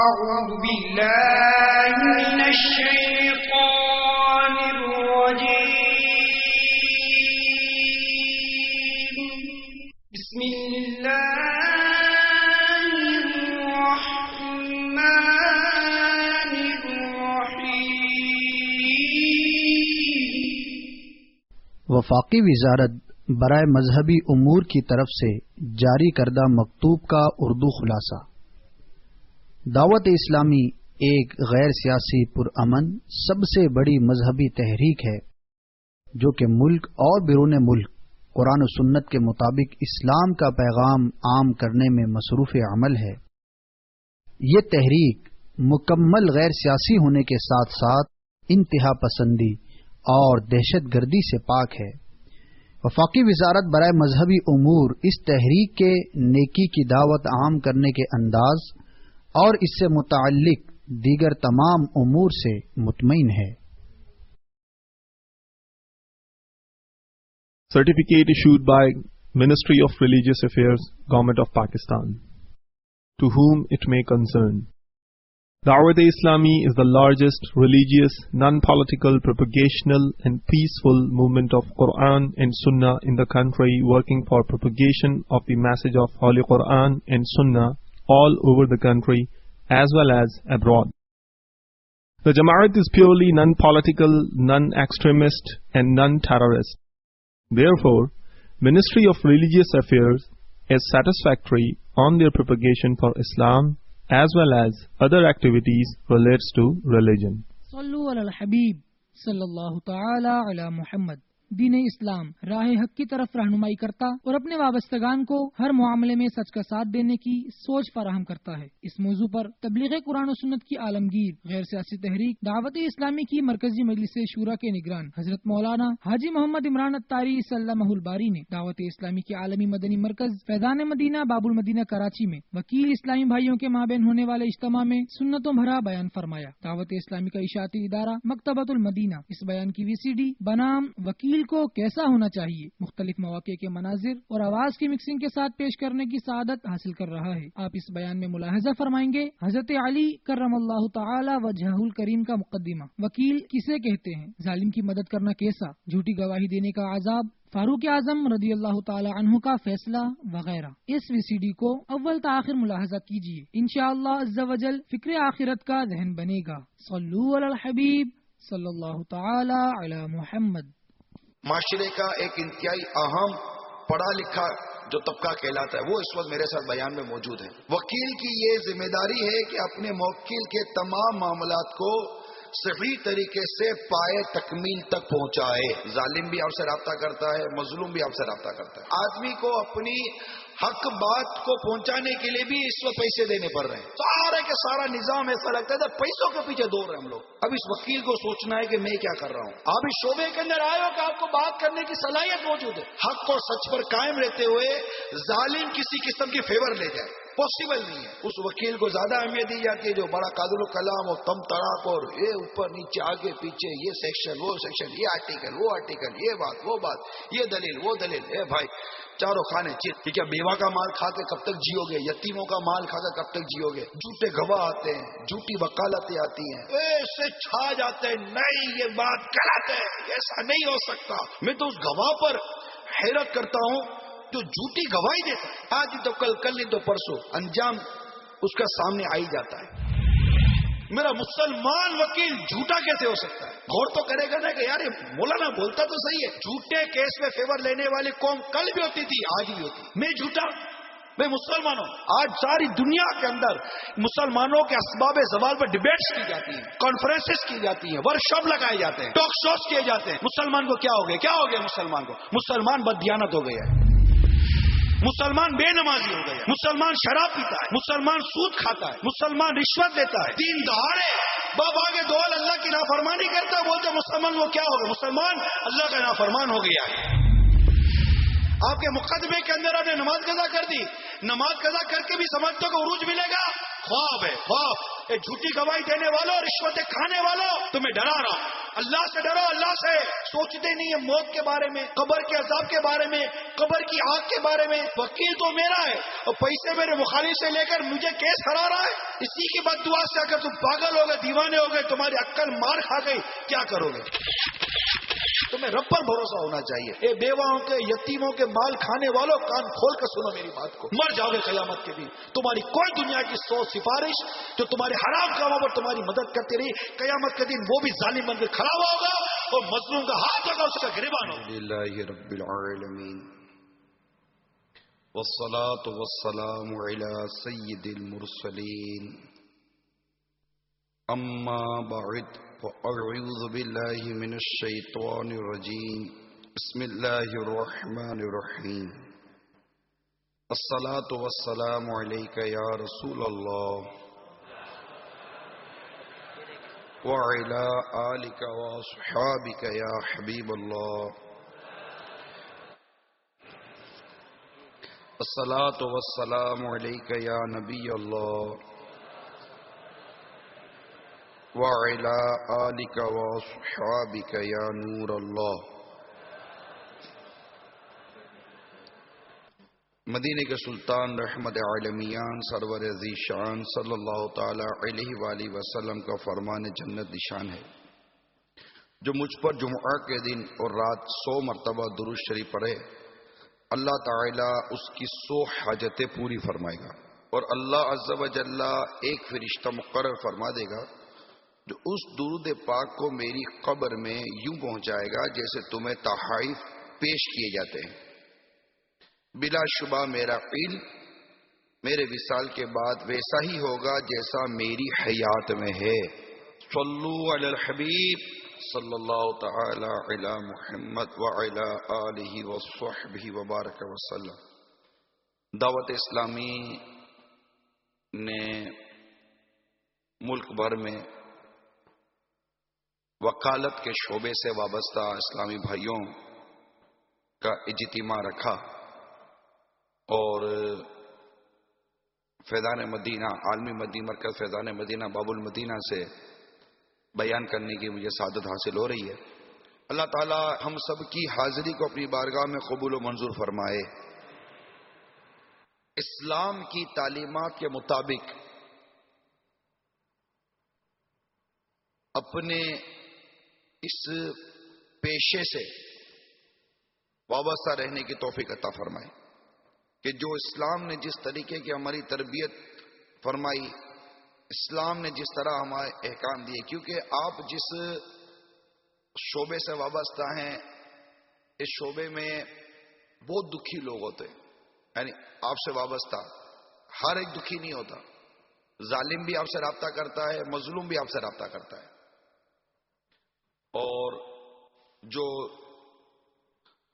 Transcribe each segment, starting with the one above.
أعوذ بالله من الشيطان الرجيم بسم الله الرحمن الرحيم وفاقی وزارت برائے مذہبی امور کی طرف سے جاری کردہ مکتوب کا اردو خلاصہ۔ دعوت اسلامی ایک غیر سیاسی پرامن سب سے بڑی مذہبی تحریک ہے جو کہ ملک اور بیرون ملک قرآن و سنت کے مطابق اسلام کا پیغام عام کرنے میں مصروف عمل ہے۔ یہ تحریک مکمل غیر سیاسی ہونے کے ساتھ ساتھ انتہا پسندی اور دہشت گردی سے پاک ہے۔ وفاقی وزارت برائے مذہبی امور اس تحریک کے نیکی کی دعوت عام کرنے کے انداز اور اس سے متعلق دیگر تمام امور سے مطمئن ہے۔ Certificate issued by Ministry of Religious Affairs, Government of Pakistan. To whom it may concern. Dawat-e-Islami is the largest religious, non-political, propagational and peaceful movement of Quran and Sunnah in the country, working for propagation of the message of Holy Quran and Sunnah all over the country as well as abroad. The Jamaat is purely non-political, non-extremist and non-terrorist. Therefore, Ministry of Religious Affairs is satisfactory on their propagation for Islam as well as other activities relates to religion. صلو علی الحبیب صلی اللہ تعالی علی محمد۔ دین اسلام راہ حق کی طرف رہنمائی کرتا اور اپنے وابستگان کو ہر معاملے میں سچ کا ساتھ دینے کی سوچ فراہم کرتا ہے۔ اس موضوع پر تبلیغ قرآن و سنت کی عالمگیر غیر سیاسی تحریک دعوت اسلامی کی مرکزی مجلس شورا کے نگران حضرت مولانا حاجی محمد عمران الطاری سلمہ الباری نے دعوت اسلامی کے عالمی مدنی مرکز فیضان مدینہ باب المدینہ کراچی میں وکیل اسلامی بھائیوں کے مابین ہونے والے اجتماع میں سنتوں بھرا بیان فرمایا۔ دعوت اسلامی کا اشاعتی ادارہ مکتبۃ المدینہ اس بیان کی VCD بنام وکیل کو کیسا ہونا چاہیے مختلف مواقع کے مناظر اور آواز کی مکسنگ کے ساتھ پیش کرنے کی سعادت حاصل کر رہا ہے۔ آپ اس بیان میں ملاحظہ فرمائیں گے حضرت علی کرم اللہ تعالی وجہہ الکریم کا مقدمہ، وکیل کسے کہتے ہیں، ظالم کی مدد کرنا کیسا، جھوٹی گواہی دینے کا عذاب، فاروق اعظم رضی اللہ تعالی عنہ کا فیصلہ وغیرہ۔ اس VCD کو اول تاخیر ملاحظہ کیجیے، انشاءاللہ عز و جل فکر آخرت کا ذہن بنے گا۔ صلو علی الحبیب صلی اللہ تعالی علی محمد۔ معاشرے کا ایک انتہائی اہم پڑھا لکھا جو طبقہ کہلاتا ہے وہ اس وقت میرے ساتھ بیان میں موجود ہے۔ وکیل کی یہ ذمہ داری ہے کہ اپنے موکل کے تمام معاملات کو صحیح طریقے سے پائے تکمیل تک پہنچائے۔ ظالم بھی آپ سے رابطہ کرتا ہے، مظلوم بھی آپ سے رابطہ کرتا ہے۔ آدمی کو اپنی حق بات کو پہنچانے کے لیے بھی اس وقت پیسے دینے پڑ رہے ہیں۔ سارے کے سارا نظام ایسا لگتا ہے پیسوں کے پیچھے دوڑ رہے ہیں ہم لوگ۔ اب اس وکیل کو سوچنا ہے کہ میں کیا کر رہا ہوں۔ آپ اس شعبے کے اندر آئے ہو کہ آپ کو بات کرنے کی صلاحیت موجود ہے، حق اور سچ پر قائم رہتے ہوئے ظالم کسی قسم کی فیور لے جائے، پاسبل نہیں ہے۔ اس وکیل کو زیادہ اہمیت دی جاتی ہے جو بڑا قادر الکلام اور تم تڑاک اور یہ اوپر نیچے آگے پیچھے، یہ سیکشن وہ سیکشن، یہ آرٹیکل وہ آرٹیکل، یہ بات وہ بات، یہ دلیل وہ دلیل۔ اے بھائی چاروں کھانے چیت، کیا بیوہ کا مال کھا کے کب تک جیو گے؟ یتیموں کا مال کھا کے کب تک جیو گے؟ جھوٹے گواہ آتے ہیں، جھوٹی وکالتیں آتی ہیں، ایسے چھا جاتے ہیں نہیں یہ بات غلط ہے، ایسا نہیں ہو سکتا۔ میں تو اس گواہ پر حیرت کرتا ہوں جو جھوٹی گواہی دیتا ہے، آج ہی تو کل، کل نہیں تو پرسوں انجام اس کا سامنے آ ہی جاتا ہے۔ میرا مسلمان وکیل جھوٹا کیسے ہو سکتا ہے؟ غور تو کرے گا نا کہ یار یہ مولانا بولتا تو صحیح ہے۔ جھوٹے کیس میں فیور لینے والی قوم کل بھی ہوتی تھی، آج بھی ہوتی۔ میں جھوٹا، میں مسلمان ہوں۔ آج ساری دنیا کے اندر مسلمانوں کے اسباب زوال پر ڈبیٹس کی جاتی ہیں، کانفرنسز کی جاتی ہیں، ورکشاپ لگائے جاتے ہیں، ٹاک شوز کیے جاتے ہیں۔ مسلمان کو کیا ہو گیا؟ کیا ہو گیا مسلمان کو؟ مسلمان بددیانت ہو گیا ہے، مسلمان بے نمازی ہو گیا، مسلمان شراب پیتا ہے، مسلمان سود کھاتا ہے، مسلمان رشوت دیتا ہے، دین دہاڑے باپ آگے دول اللہ کی نافرمانی کرتا ہے، بولتے مسلمان وہ کیا ہو گیا؟ مسلمان اللہ کا نافرمان ہو گیا ہے۔ آپ کے مقدمے کے اندر آپ نے نماز قضا کر دی، نماز قضا کر کے بھی سمجھتے کو عروج ملے گا؟ خواب ہے خواب. اے جھوٹی گواہی دینے والوں، رشوتیں کھانے والوں، تمہیں ڈرا رہا ہوں. اللہ سے ڈرو، اللہ سے. سوچتے نہیں ہے موت کے بارے میں، قبر کے عذاب کے بارے میں، قبر کی آگ کے بارے میں. وکیل تو میرا ہے اور پیسے میرے مخالف سے لے کر مجھے کیس ہرا رہا ہے. اسی کی بد دعا سے اگر تم پاگل ہو گئے، دیوانے ہو گئے، تمہاری عقل مار کھا گئی، کیا کرو گے؟ تمہیں رب پر بھروسہ ہونا چاہیے. اے بیواؤں کے، یتیموں کے مال کھانے والوں، کان کھول کر سنو میری بات کو. مر جاؤ گے قیامت کے دن. تمہاری کوئی دنیا کی سفارش جو تمہارے حرام کاموں پر تمہاری مدد کرتی رہی، قیامت کے دن وہ بھی ظالم بن کر کھڑا ہوا ہوگا اور مظلوم کا ہاتھ ہوگا، اس کا گریبان ہوگا. للہ رب العالمین والصلاة والسلام علی سید المرسلین. اما بعد فاعوذ باللہ من الشیطان الرجیم. بسم اللہ الرحمن الرحیم. الصلاة والسلام علیک یا رسول اللہ وعلی آلک واصحابک یا حبیب اللہ. الصلاة والسلام علیک یا نبی اللہ وعلی آلک واصحابک یا نور اللہ. مدینے کے سلطان رحمت عالمیان سرور ذی شان صلی اللہ تعالی علیہ وآلہ وسلم کا فرمان جنت نشان ہے. جو مجھ پر جمعہ کے دن اور رات 100 مرتبہ درود شریف پڑھے، اللہ تعالی اس کی 100 حاجتیں پوری فرمائے گا. اور اللہ عز و جل ایک فرشتہ مقرر فرما دے گا جو اس درود پاک کو میری قبر میں یوں پہنچائے گا جیسے تمہیں تحائف پیش کیے جاتے ہیں. بلا شبہ میرا علم میرے وصال کے بعد ویسا ہی ہوگا جیسا میری حیات میں ہے. صلو علی الحبیب صلی اللہ تعالی علی محمد وعلی آلہ وصحبہ وبارک وسلم. دعوت اسلامی نے ملک بھر میں وکالت کے شعبے سے وابستہ اسلامی بھائیوں کا اجتماع رکھا اور فیضان مدینہ عالمی مدی مرکز فیضان مدینہ باب المدینہ سے بیان کرنے کی مجھے سعادت حاصل ہو رہی ہے. اللہ تعالی ہم سب کی حاضری کو اپنی بارگاہ میں قبول و منظور فرمائے. اسلام کی تعلیمات کے مطابق اپنے اس پیشے سے وابستہ رہنے کی توفیق عطا فرمائے کہ جو اسلام نے جس طریقے کی ہماری تربیت فرمائی، اسلام نے جس طرح ہمارے احکام دیے، کیونکہ آپ جس شعبے سے وابستہ ہیں اس شعبے میں بہت دکھی لوگ ہوتے ہیں. یعنی آپ سے وابستہ ہر ایک دکھی نہیں ہوتا. ظالم بھی آپ سے رابطہ کرتا ہے، مظلوم بھی آپ سے رابطہ کرتا ہے. اور جو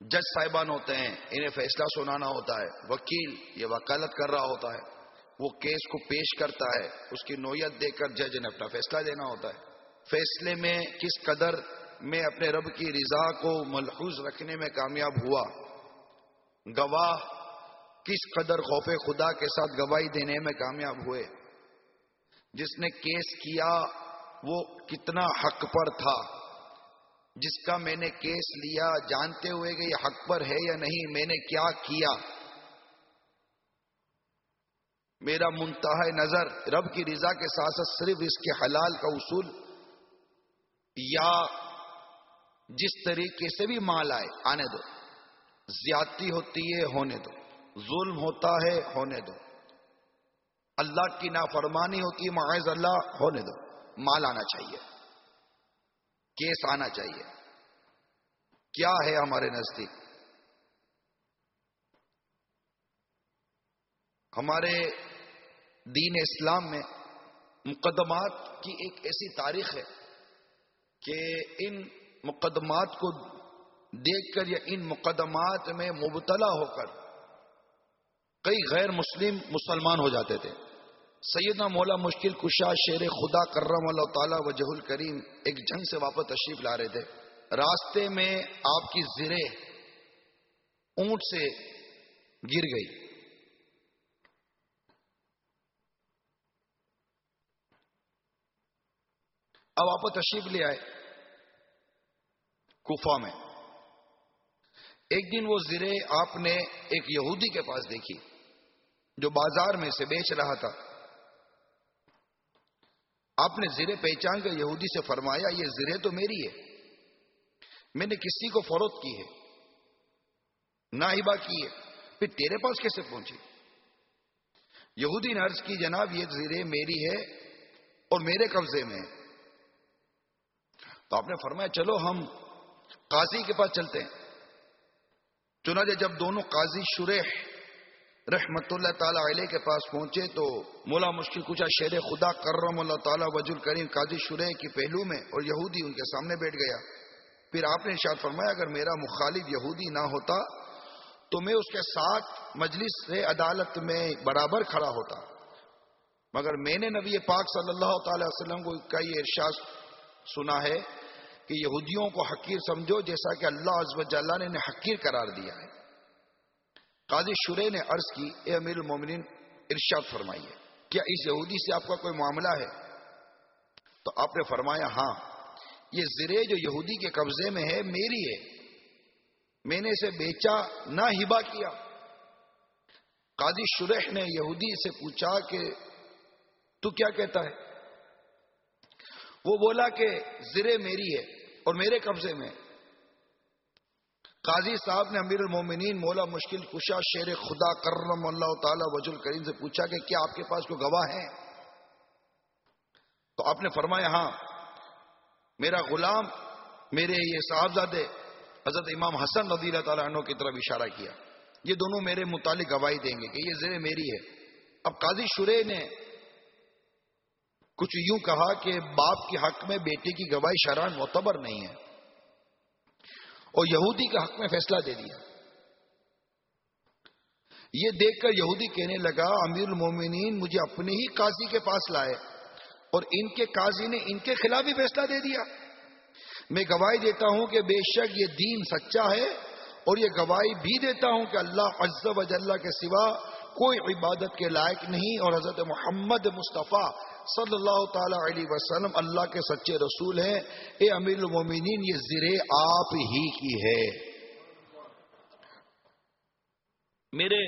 جج صاحبان ہوتے ہیں انہیں فیصلہ سنانا ہوتا ہے، وکیل یہ وکالت کر رہا ہوتا ہے، وہ کیس کو پیش کرتا ہے، اس کی نوعیت دے کر جج نے اپنا فیصلہ دینا ہوتا ہے. فیصلے میں کس قدر میں اپنے رب کی رضا کو ملحوظ رکھنے میں کامیاب ہوا، گواہ کس قدر خوف خدا کے ساتھ گواہی دینے میں کامیاب ہوئے، جس نے کیس کیا وہ کتنا حق پر تھا، جس کا میں نے کیس لیا جانتے ہوئے کہ یہ حق پر ہے یا نہیں، میں نے کیا کیا، میرا منتہا نظر رب کی رضا کے ساتھ ساتھ صرف اس کے حلال کا اصول، یا جس طریقے سے بھی مال آئے آنے دو، زیادتی ہوتی ہے ہونے دو، ظلم ہوتا ہے ہونے دو، اللہ کی نافرمانی ہوتی ہے معاذ اللہ ہونے دو، مال آنا چاہیے، کیس آنا چاہیے. کیا ہے ہمارے نزدیک؟ ہمارے دین اسلام میں مقدمات کی ایک ایسی تاریخ ہے کہ ان مقدمات کو دیکھ کر یا ان مقدمات میں مبتلا ہو کر کئی غیر مسلم مسلمان ہو جاتے تھے. سیدنا مولا مشکل کشا شیر خدا کرم اللہ تعالی وجہ الکریم ایک جنگ سے واپس تشریف لا رہے تھے. راستے میں آپ کی زرہ اونٹ سے گر گئی. اب آپ تشریف لے آئے کوفہ میں. ایک دن وہ زرے آپ نے ایک یہودی کے پاس دیکھی جو بازار میں سے بیچ رہا تھا. آپ نے زرے پہچان کر یہودی سے فرمایا یہ زرے تو میری ہے, میں نے کسی کو فروخت کی ہے, نہ ہبہ کی ہے, پھر تیرے پاس کیسے پہنچی؟ یہودی نے عرض کی جناب یہ زرے میری ہے اور میرے قبضے میں ہے. تو آپ نے فرمایا چلو ہم قاضی کے پاس چلتے ہیں. چنانچہ جب دونوں قاضی شریح رحمت اللہ تعالی علیہ کے پاس پہنچے تو مولا مشکل کشا شیر خدا کرم اللہ تعالی وجہ الکریم قاضی شریح کی پہلو میں اور یہودی ان کے سامنے بیٹھ گیا. پھر آپ نے ارشاد فرمایا اگر میرا مخالف یہودی نہ ہوتا تو میں اس کے ساتھ مجلس سے عدالت میں برابر کھڑا ہوتا, مگر میں نے نبی پاک صلی اللہ تعالی وسلم کو کا یہ ارشاد سنا ہے کہ یہودیوں کو حقیر سمجھو جیسا کہ اللہ عز و جل نے انہیں حقیر قرار دیا ہے. قاضی شریح نے عرض کی اے امیر المومنین ارشاد فرمائیے کیا اس یہودی سے آپ کا کوئی معاملہ ہے؟ تو آپ نے فرمایا ہاں یہ زرے جو یہودی کے قبضے میں ہے میری ہے, میں نے اسے بیچا نہ ہبہ کیا. قاضی شریح نے یہودی سے پوچھا کہ تو کیا کہتا ہے؟ وہ بولا کہ زرے میری ہے اور میرے قبضے میں. قاضی صاحب نے امیر المومنین مولا مشکل کشا شیر خدا کرم اللہ تعالی وجہ الکریم سے پوچھا کہ کیا آپ کے پاس کوئی گواہ ہے؟ تو آپ نے فرمایا ہاں میرا غلام میرے یہ صاحبزادے حضرت امام حسن رضی اللہ تعالیٰ عنہ کی طرف اشارہ کیا, یہ دونوں میرے متعلق گواہی دیں گے کہ یہ زرے میری ہے. اب قاضی شریح نے کچھ یوں کہا کہ باپ کے حق میں بیٹے کی گواہی شرعاً معتبر نہیں ہے, اور یہودی کے حق میں فیصلہ دے دیا. یہ دیکھ کر یہودی کہنے لگا امیر المومنین مجھے اپنے ہی قاضی کے پاس لائے اور ان کے قاضی نے ان کے خلاف ہی فیصلہ دے دیا. میں گواہی دیتا ہوں کہ بے شک یہ دین سچا ہے, اور یہ گواہی بھی دیتا ہوں کہ اللہ عز و جل کے سوا کوئی عبادت کے لائق نہیں, اور حضرت محمد مصطفیٰ صلی اللہ تعالی علیہ وسلم اللہ کے سچے رسول ہیں. اے امیر المومنین یہ زرے آپ ہی کی ہے. میرے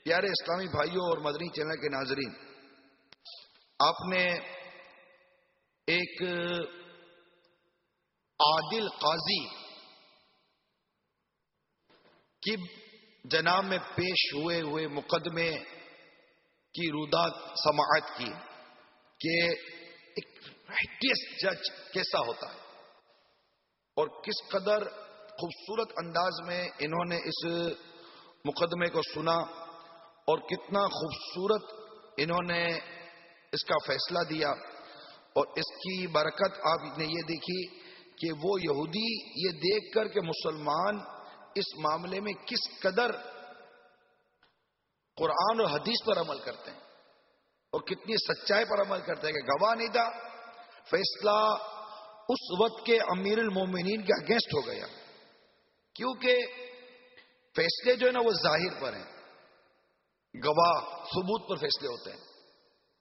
پیارے اسلامی بھائیوں اور مدنی چینل کے ناظرین, آپ نے ایک عادل قاضی کی جناب میں پیش ہوئے مقدمے کی رودات سماعت کی کہ ایک رائٹیس جج کیسا ہوتا ہے, اور کس قدر خوبصورت انداز میں انہوں نے اس مقدمے کو سنا, اور کتنا خوبصورت انہوں نے اس کا فیصلہ دیا. اور اس کی برکت آپ نے یہ دیکھی کہ وہ یہودی یہ دیکھ کر کہ مسلمان اس معاملے میں کس قدر قرآن اور حدیث پر عمل کرتے ہیں اور کتنی سچائی پر عمل کرتے ہیں کہ گواہ نہیں تھا, فیصلہ اس وقت کے امیر المومنین کے اگینسٹ ہو گیا, کیونکہ فیصلے جو ہے نا وہ ظاہر پر ہیں, گواہ ثبوت پر فیصلے ہوتے ہیں.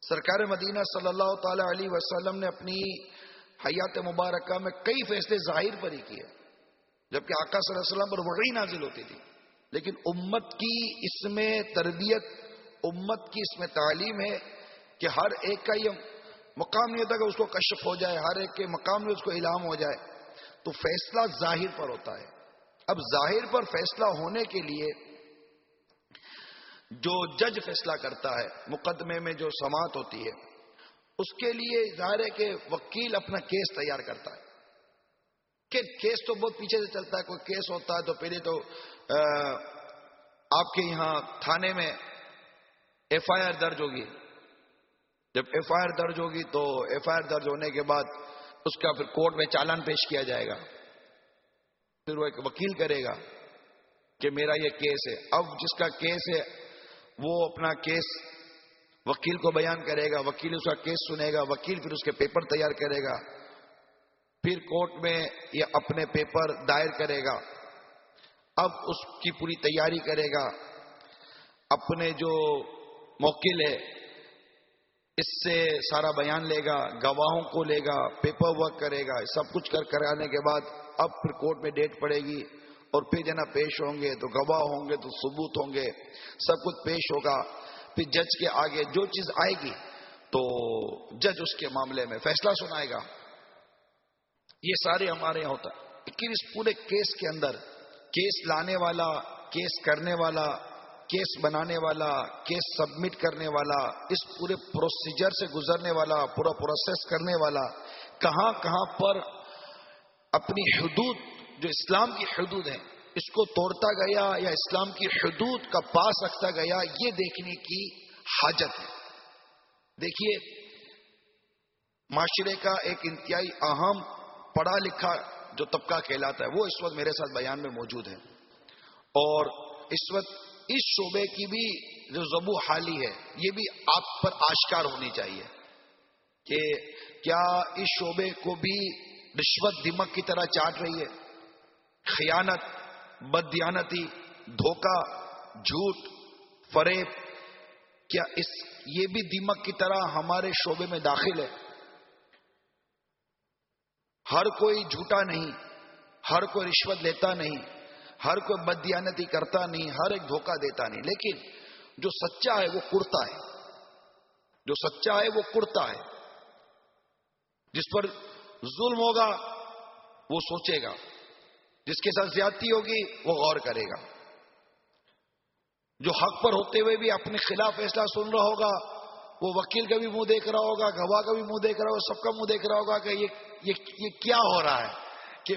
سرکار مدینہ صلی اللہ تعالی علیہ وسلم نے اپنی حیات مبارکہ میں کئی فیصلے ظاہر پر ہی کیے, جبکہ آقا صلی اللہ علیہ وسلم پر وحی نازل ہوتی تھی, لیکن امت کی اس میں تربیت, امت کی اس میں تعلیم ہے کہ ہر ایک کا یہ مقام نہیں ہوتا کہ اس کو کشف ہو جائے, ہر ایک کے مقام میں اس کو الہام ہو جائے, تو فیصلہ ظاہر پر ہوتا ہے. اب ظاہر پر فیصلہ ہونے کے لیے جو جج فیصلہ کرتا ہے, مقدمے میں جو سماعت ہوتی ہے, اس کے لیے ظاہر ہے کہ وکیل اپنا کیس تیار کرتا ہے. کہ کیس تو بہت پیچھے سے چلتا ہے, کوئی کیس ہوتا ہے تو پہلے تو آپ کے یہاں تھانے میں ایف آئی آر درج ہوگی, جب ایف آئی آر درج ہوگی تو ایف آئی آر درج ہونے کے بعد اس کا پھر کورٹ میں چالان پیش کیا جائے گا, پھر وہ ایک وکیل کرے گا کہ میرا یہ کیس ہے. اب جس کا کیس ہے وہ اپنا کیس وکیل کو بیان کرے گا, وکیل اس کا کیس سنے گا, وکیل پھر اس کے پیپر تیار کرے گا, پھر کورٹ میں یہ اپنے پیپر دائر کرے گا. اب اس کی پوری تیاری کرے گا, اپنے جو موکل ہے اس سے سارا بیان لے گا، گواہوں کو لے گا، پیپر ورک کرے گا، سب کچھ کرانے کے بعد اب پھر کورٹ میں ڈیٹ پڑے گی اور پھر جناب پیش ہوں گے تو گواہ ہوں گے تو ثبوت ہوں گے، سب کچھ پیش ہوگا، پھر جج کے آگے جو چیز آئے گی تو جج اس کے معاملے میں فیصلہ سنائے گا. یہ سارے ہمارے یہاں ہوتا ہے. لیکن اس پورے کیس کے اندر کیس لانے والا، کیس کرنے والا، کیس بنانے والا، کیس سبمٹ کرنے والا، اس پورے پروسیجر سے گزرنے والا، پورا پروسیس کرنے والا کہاں کہاں پر اپنی حدود جو اسلام کی حدود ہیں اس کو توڑتا گیا یا اسلام کی حدود کا پاس رکھتا گیا، یہ دیکھنے کی حاجت ہے. دیکھیے، معاشرے کا ایک انتہائی اہم پڑھا لکھا جو طبقہ کہلاتا ہے وہ اس وقت میرے ساتھ بیان میں موجود ہے، اور اس وقت اس شعبے کی بھی جو ضبو حالی ہے یہ بھی آپ پر آشکار ہونی چاہیے کہ کیا اس شعبے کو بھی رشوت دمک کی طرح چاٹ رہی ہے، خیانت، بددیانتی، دھوکہ، جھوٹ، فریب، کیا یہ بھی دیمک کی طرح ہمارے شعبے میں داخل ہے؟ ہر کوئی جھوٹا نہیں، ہر کوئی رشوت لیتا نہیں، ہر کوئی بددیانتی کرتا نہیں، ہر ایک دھوکہ دیتا نہیں، لیکن جو سچا ہے وہ کرتا ہے، جو سچا ہے وہ کرتا ہے. جس پر ظلم ہوگا وہ سوچے گا، جس کے ساتھ زیادتی ہوگی وہ غور کرے گا، جو حق پر ہوتے ہوئے بھی اپنے خلاف فیصلہ سن رہا ہوگا وہ وکیل کا بھی منہ دیکھ رہا ہوگا، گواہ کا بھی منہ دیکھ رہا ہوگا، سب کا منہ دیکھ رہا ہوگا کہ یہ کیا ہو رہا ہے، کہ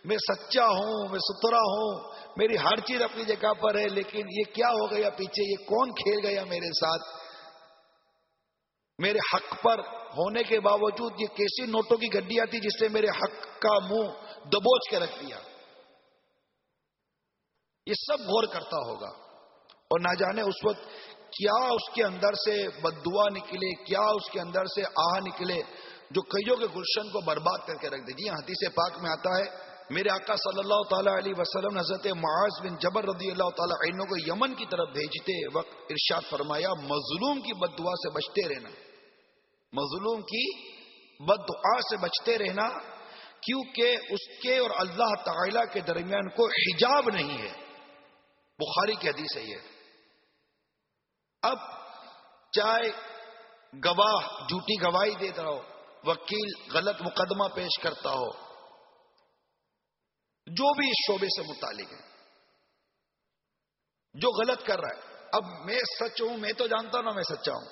میں سچا ہوں، میں ستھرا ہوں، میری ہر چیز اپنی جگہ پر ہے، لیکن یہ کیا ہو گیا پیچھے، یہ کون کھیل گیا میرے ساتھ، میرے حق پر ہونے کے باوجود یہ کیسی نوٹوں کی گڈی آتی جس سے میرے حق کا منہ دبوچ کے رکھ دیا. یہ سب غور کرتا ہوگا، اور نہ جانے اس وقت کیا اس کے اندر سے بددعا نکلے، کیا اس کے اندر سے آہ نکلے جو کئیوں کے گلشن کو برباد کر کے رکھ دے. جی حدیث پاک میں آتا ہے، میرے آقا صلی اللہ تعالی علیہ وسلم حضرت معاذ بن جبل رضی اللہ تعالی عنہ کو یمن کی طرف بھیجتے وقت ارشاد فرمایا، مظلوم کی بددعا سے بچتے رہنا، مظلوم کی بددعا سے بچتے رہنا، کیونکہ اس کے اور اللہ تعالی کے درمیان کوئی حجاب نہیں ہے. بخاری کی حدیث ہے یہ. اب چاہے گواہ جھوٹی گواہی دیتا ہو، وکیل غلط مقدمہ پیش کرتا ہو، جو بھی اس شعبے سے متعلق ہے، جو غلط کر رہا ہے. اب میں سچ ہوں، میں تو جانتا ہوں نا میں سچا ہوں،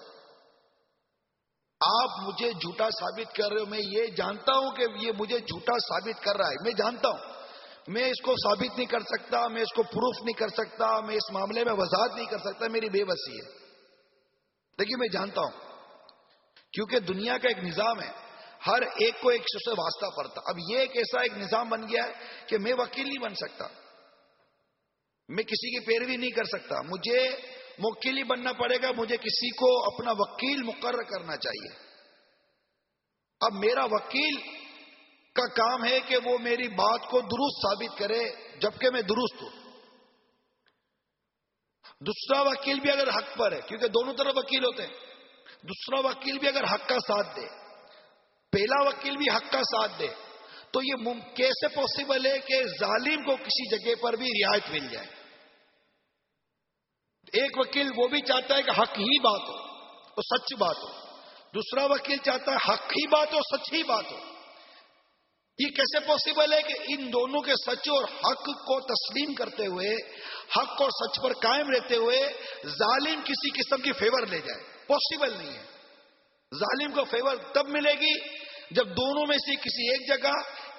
آپ مجھے جھوٹا ثابت کر رہے ہو، میں یہ جانتا ہوں کہ یہ مجھے جھوٹا ثابت کر رہا ہے، میں جانتا ہوں، میں اس کو ثابت نہیں کر سکتا، میں اس کو پروف نہیں کر سکتا، میں اس معاملے میں وضاحت نہیں کر سکتا، میری بے بسی ہے، لیکن میں جانتا ہوں کیونکہ دنیا کا ایک نظام ہے، ہر ایک کو ایک سے واسطہ پڑتا. اب یہ ایک ایسا ایک نظام بن گیا ہے کہ میں وکیل نہیں بن سکتا، میں کسی کی پیروی نہیں کر سکتا، مجھے موکل ہی بننا پڑے گا، مجھے کسی کو اپنا وکیل مقرر کرنا چاہیے. اب میرا وکیل کا کام ہے کہ وہ میری بات کو درست ثابت کرے جبکہ میں درست ہوں. دوسرا وکیل بھی اگر حق پر ہے، کیونکہ دونوں طرف وکیل ہوتے ہیں، دوسرا وکیل بھی اگر حق کا ساتھ دے، پہلا وکیل بھی حق کا ساتھ دے، تو یہ کیسے پاسبل ہے کہ ظالم کو کسی جگہ پر بھی رعایت مل جائے؟ ایک وکیل وہ بھی چاہتا ہے کہ حق ہی بات ہو اور سچ بات ہو، دوسرا وکیل چاہتا ہے حق ہی بات ہو، سچ ہی بات ہو. یہ کیسے پاسبل ہے کہ ان دونوں کے سچ اور حق کو تسلیم کرتے ہوئے، حق اور سچ پر قائم رہتے ہوئے ظالم کسی قسم کی فیور لے جائے؟ پاسبل نہیں ہے. ظالم کو فیور تب ملے گی جب دونوں میں سے کسی ایک جگہ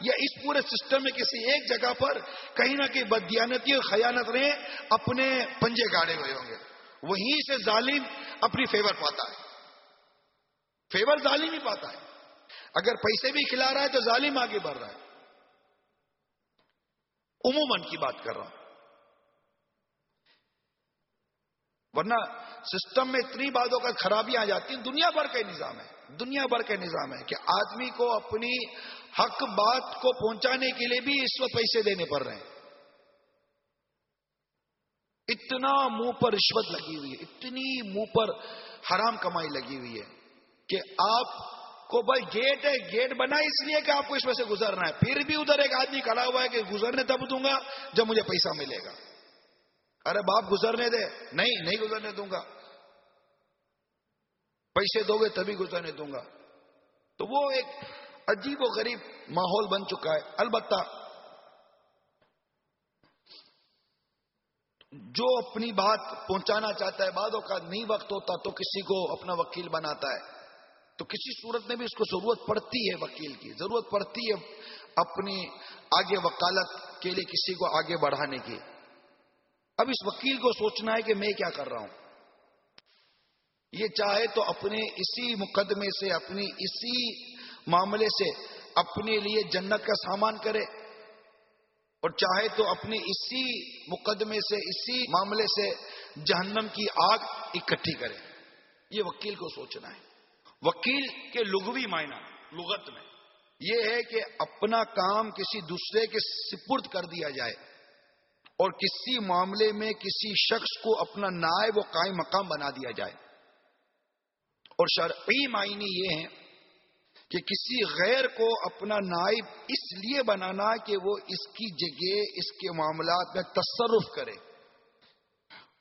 یا اس پورے سسٹم میں کسی ایک جگہ پر کہیں نہ کہیں بددیانتی اور خیانت نے اپنے پنجے گاڑے ہوئے ہوں گے، وہیں سے ظالم اپنی فیور پاتا ہے. فیور ظالم ہی پاتا ہے. اگر پیسے بھی کھلا رہا ہے تو ظالم آگے بڑھ رہا ہے. عموماً کی بات کر رہا ہوں، ورنہ سسٹم میں اتنی باتوں کا خرابیاں آ جاتی ہیں. دنیا بھر کا نظام ہے، دنیا بھر کا نظام ہے کہ آدمی کو اپنی حق بات کو پہنچانے کے لیے بھی اس وقت پیسے دینے پڑ رہے ہیں. اتنا منہ پر رشوت لگی ہوئی ہے، اتنی منہ پر حرام کمائی لگی ہوئی ہے. کہ آپ کو بھائی گیٹ ہے، گیٹ بنا اس لیے کہ آپ کو اس میں سے گزرنا ہے، پھر بھی ادھر ایک آدمی کھڑا ہوا ہے کہ گزرنے تب دوں گا جب مجھے پیسہ ملے گا. ارے باپ گزرنے دے. نہیں گزرنے دوں گا، پیسے دو گے تبھی گزرنے دوں گا. تو وہ ایک عجیب و غریب ماحول بن چکا ہے. البتہ جو اپنی بات پہنچانا چاہتا ہے، بعد اوقات نہیں وقت ہوتا تو کسی کو اپنا وکیل بناتا ہے. تو کسی صورت میں بھی اس کو ضرورت پڑتی ہے، وکیل کی ضرورت پڑتی ہے اپنی آگے وکالت کے لیے کسی کو آگے بڑھانے کی. اب اس وکیل کو سوچنا ہے کہ میں کیا کر رہا ہوں. یہ چاہے تو اپنے اسی مقدمے سے، اپنی اسی معاملے سے اپنے لیے جنت کا سامان کرے، اور چاہے تو اپنے اسی مقدمے سے، اسی معاملے سے جہنم کی آگ اکٹھی کرے. یہ وکیل کو سوچنا ہے. وکیل کے لغوی معنی لغت میں یہ ہے کہ اپنا کام کسی دوسرے کے سپرد کر دیا جائے اور کسی معاملے میں کسی شخص کو اپنا نائب و قائم مقام بنا دیا جائے. اور شرعی معنی یہ ہے کہ کسی غیر کو اپنا نائب اس لیے بنانا کہ وہ اس کی جگہ اس کے معاملات میں تصرف کرے.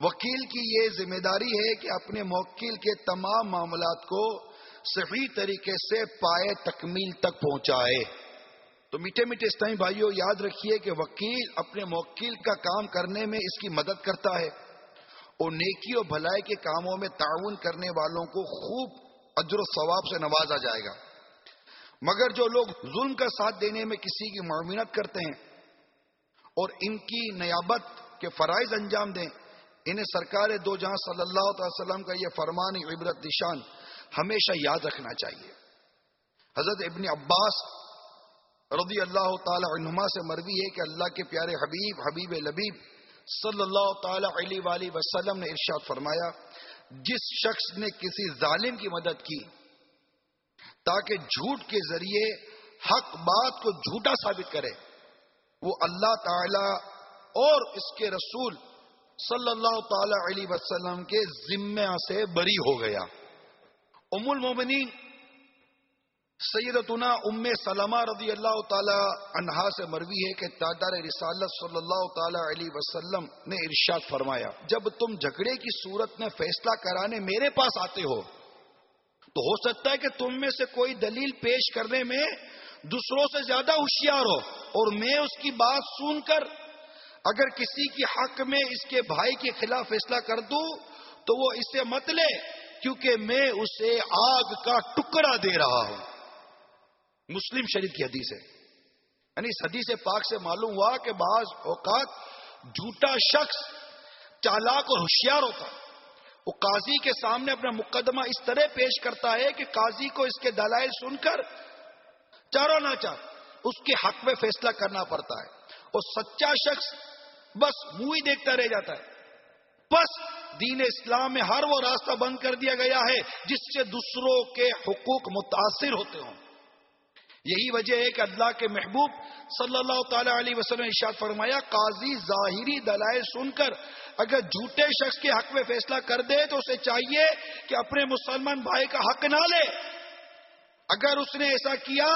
وکیل کی یہ ذمہ داری ہے کہ اپنے موکل کے تمام معاملات کو صحیح طریقے سے پائے تکمیل تک پہنچائے. تو میٹھے میٹھے اسلامی بھائیوں، یاد رکھیے کہ وکیل اپنے موکل کا کام کرنے میں اس کی مدد کرتا ہے اور نیکی اور بھلائی کے کاموں میں تعاون کرنے والوں کو خوب اجر و ثواب سے نوازا جائے گا. مگر جو لوگ ظلم کا ساتھ دینے میں کسی کی معاونت کرتے ہیں اور ان کی نیابت کے فرائض انجام دیں، انہیں سرکار دو جہاں صلی اللہ علیہ وسلم کا یہ فرمان عبرت نشان ہمیشہ یاد رکھنا چاہیے. حضرت ابن عباس رضی اللہ تعالی عنہما سے مروی ہے کہ اللہ کے پیارے حبیب لبیب صلی اللہ تعالی علیہ وآلہ وسلم نے ارشاد فرمایا، جس شخص نے کسی ظالم کی مدد کی تاکہ جھوٹ کے ذریعے حق بات کو جھوٹا ثابت کرے، وہ اللہ تعالی اور اس کے رسول صلی اللہ تعالی علیہ وسلم کے ذمہ سے بری ہو گیا. ام المومنین سیدتنا ام سلمہ رضی اللہ تعالی عنہا سے مروی ہے کہ تاجدار رسالت صلی اللہ تعالی علیہ وسلم نے ارشاد فرمایا، جب تم جھگڑے کی صورت میں فیصلہ کرانے میرے پاس آتے ہو تو ہو سکتا ہے کہ تم میں سے کوئی دلیل پیش کرنے میں دوسروں سے زیادہ ہوشیار ہو، اور میں اس کی بات سن کر اگر کسی کی حق میں اس کے بھائی کے خلاف فیصلہ کر دوں تو وہ اسے مت لے، کیونکہ میں اسے آگ کا ٹکڑا دے رہا ہوں. مسلم شریف کی حدیث ہے. یعنی اس حدیث پاک سے معلوم ہوا کہ بعض اوقات جھوٹا شخص چالاک اور ہوشیار ہوتا ہے. وہ قاضی کے سامنے اپنا مقدمہ اس طرح پیش کرتا ہے کہ قاضی کو اس کے دلائل سن کر چاروں نہ چار اس کے حق میں فیصلہ کرنا پڑتا ہے، اور سچا شخص بس منہ ہی دیکھتا رہ جاتا ہے. بس دین اسلام میں ہر وہ راستہ بند کر دیا گیا ہے جس سے دوسروں کے حقوق متاثر ہوتے ہوں. یہی وجہ ہے کہ اللہ کے محبوب صلی اللہ تعالی علیہ وسلم نے ارشاد فرمایا، قاضی ظاہری دلائل سن کر اگر جھوٹے شخص کے حق میں فیصلہ کر دے تو اسے چاہیے کہ اپنے مسلمان بھائی کا حق نہ لے. اگر اس نے ایسا کیا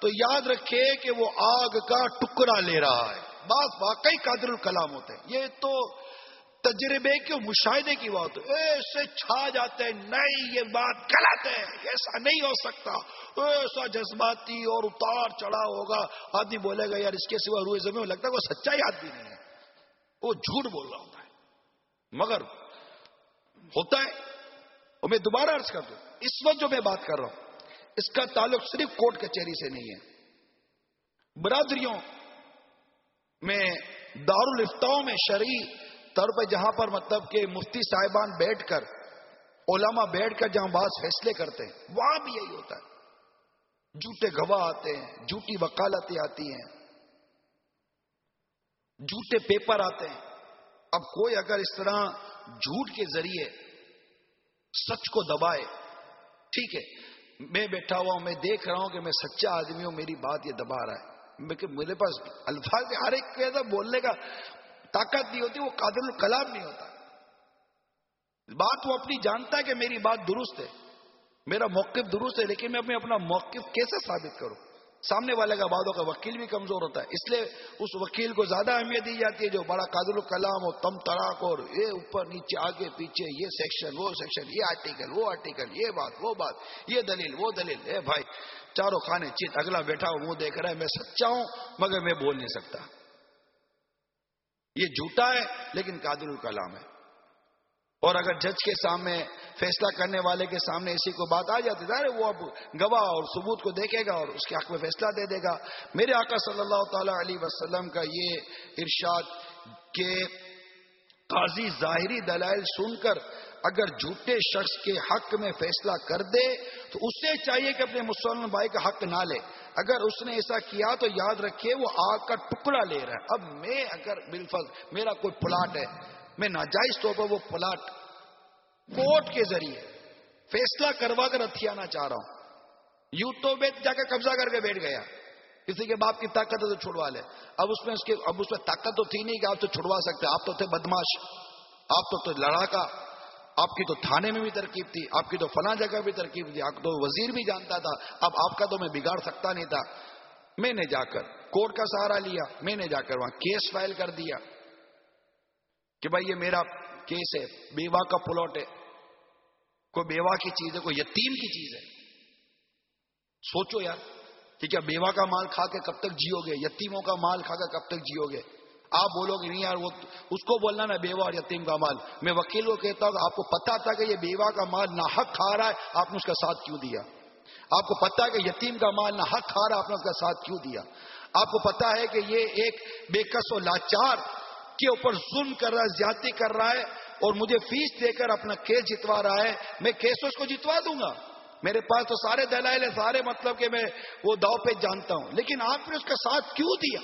تو یاد رکھے کہ وہ آگ کا ٹکڑا لے رہا ہے. بات واقعی قادر الکلام ہوتے ہیں. یہ تو تجربے کے مشاہدے کی بات ہے. ایسے چھا جاتے ہیں، نہیں یہ بات غلط ہے، ایسا نہیں ہو سکتا، ایسا جذباتی اور اتار چڑھاؤ ہوگا. آدمی بولے گا یار اس کے سوا روئے زمین میں لگتا ہے وہ سچائی آدمی نہیں ہے، وہ جھوٹ بول رہا ہوتا ہے. مگر ہوتا ہے. اور میں دوبارہ عرض کر دوں، اس وقت جو میں بات کر رہا ہوں اس کا تعلق صرف کورٹ کچہری سے نہیں ہے. برادریوں میں دارالافتاء میں شرعی طور پہ جہاں پر مطلب کہ مفتی صاحبان بیٹھ کر، علماء بیٹھ کر جہاں بعض فیصلے کرتے ہیں، وہاں بھی یہی ہوتا ہے. جھوٹے گواہ آتے ہیں، جھوٹی وکالتیں آتی ہیں، جھوٹے پیپر آتے ہیں. اب کوئی اگر اس طرح جھوٹ کے ذریعے سچ کو دبائے، ٹھیک ہے میں بیٹھا ہوا ہوں، میں دیکھ رہا ہوں کہ میں سچا آدمی ہوں، میری بات یہ دبا رہا ہے، میرے پاس الفاظ ہر ایک کہتا بولنے کا طاقت نہیں ہوتی، وہ قادر الکلام نہیں ہوتا. بات وہ اپنی جانتا ہے کہ میری بات درست ہے، میرا موقف درست ہے، لیکن میں اپنا موقف کیسے ثابت کروں؟ سامنے والے کا بعدوں کا وکیل بھی کمزور ہوتا ہے، اس لیے اس وکیل کو زیادہ اہمیت دی جاتی ہے جو بڑا قادر الکلام اور تم تراک اور یہ اوپر نیچے آگے پیچھے، یہ سیکشن وہ سیکشن، یہ آرٹیکل وہ آرٹیکل، یہ بات وہ بات، یہ دلیل وہ دلیل۔ اے بھائی چاروں خانے چیت، اگلا بیٹھا ہوں منہ دیکھ رہا ہے، میں سچا ہوں مگر میں بول نہیں سکتا۔ یہ جھوٹا ہے لیکن قادر الکلام ہے۔ اور اگر جج کے سامنے، فیصلہ کرنے والے کے سامنے اسی کو بات آ جاتی ہے، وہ اب گواہ اور ثبوت کو دیکھے گا اور اس کے حق میں فیصلہ دے دے گا۔ میرے آقا صلی اللہ تعالی علیہ وسلم کا یہ ارشاد کہ قاضی ظاہری دلائل سن کر اگر جھوٹے شخص کے حق میں فیصلہ کر دے تو اسے چاہیے کہ اپنے مسلمان بھائی کا حق نہ لے۔ اگر اس نے ایسا کیا تو یاد رکھے وہ آگ کا ٹکڑا لے رہا ہے۔ اب میں اگر بالفرض میرا کوئی پلاٹ ہے، میں ناجائز طور پر وہ پلاٹ کورٹ کے ذریعے فیصلہ کروا کر ہتھیانا چاہ رہا ہوں، یوں تو میں جا کے قبضہ کر کے بیٹھ گیا، کسی کے باپ کی طاقت ہے تو چھڑوا لے۔ اب اس میں طاقت تو تھی نہیں کہ آپ سے چھڑوا سکتے، آپ تو تھے بدماش، آپ تو لڑاکا، آپ کی تو تھانے میں بھی ترکیب تھی، آپ کی تو فلاں جگہ بھی ترکیب تھی، آپ تو وزیر بھی جانتا تھا، اب آپ کا تو میں بگاڑ سکتا نہیں تھا۔ میں نے جا کر کورٹ کا سہارا لیا، میں نے جا کر وہاں کیس فائل کر دیا کہ بھائی یہ میرا کیس ہے، بیوہ کا پلاٹ ہے، کوئی بیوہ کی چیز ہے، کوئی یتیم کی چیز ہے۔ سوچو یار کہ کیا بیوہ کا مال کھا کے کب تک جیو گے، یتیموں کا مال کھا کے کب تک جیو گے؟ آپ بولو گے نہیں یار وہ اس کو بولنا نا بیوہ اور یتیم کا مال۔ میں وکیل کو کہتا ہوں کہ آپ کو پتا تھا کہ یہ بیوہ کا مال ناحق کھا رہا ہے، آپ نے اس کا ساتھ کیوں دیا؟ آپ کو پتا ہے کہ یتیم کا مال ناحق کھا رہا ہے، آپ نے اس کا ساتھ کیوں دیا؟ آپ کو پتا ہے کہ یہ ایک بے کس و لاچار کے اوپر ظلم کر رہا ہے، زیادتی کر رہا ہے اور مجھے فیس دے کر اپنا کیس جتوا رہا ہے، میں کیس اس کو جتوا دوں گا، میرے پاس تو سارے دلائل ہیں، سارے مطلب کہ میں وہ داؤ پہ جانتا ہوں، لیکن آپ نے اس کا ساتھ کیوں دیا؟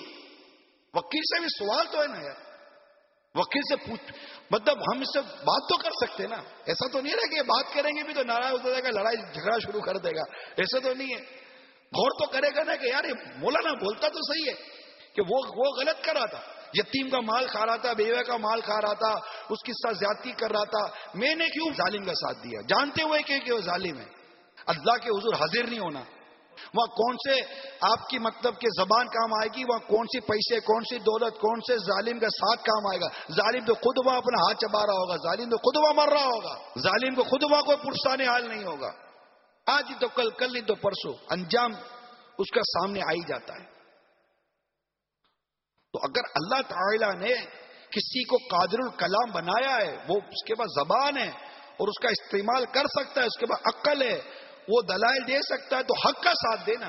وکیل سے بھی سوال تو ہے نا یار، وکیل سے پوچھ، مطلب ہم اس سے بات تو کر سکتے نا، ایسا تو نہیں ہے کہ بات کریں گے بھی تو ناراض ہو جائے گا، لڑائی جھگڑا شروع کر دے گا، ایسا تو نہیں ہے۔ غور تو کرے گا نا کہ یار یہ مولانا بولتا تو صحیح ہے کہ وہ غلط کر رہا تھا، یتیم کا مال کھا رہا تھا، بیوہ کا مال کھا رہا تھا، اس کی ساتھ زیادتی کر رہا تھا، میں نے کیوں ظالم کا ساتھ دیا جانتے ہوئے کہ وہ ظالم ہے؟ اللہ کے حضور حاضر نہیں ہونا، وہاں کون سے آپ کی مطلب کہ زبان کام آئے گی، وہاں کون سی پیسے، کون سی دولت، کون سے ظالم کا ساتھ کام آئے گا؟ ظالم تو خود وہاں اپنا ہاتھ چبا رہا ہوگا، ظالم تو خود وہاں مر رہا ہوگا، ظالم کو خود وہاں کوئی پرسان حال نہیں ہوگا، آج ہی تو کل، کل نہیں تو پرسوں انجام اس کا سامنے آ ہی جاتا ہے۔ تو اگر اللہ تعالی نے کسی کو قادر الکلام بنایا ہے، وہ اس کے پاس زبان ہے اور اس کا استعمال کر سکتا ہے، اس کے پاس عقل ہے، وہ دلائل دے سکتا ہے، تو حق کا ساتھ دینا۔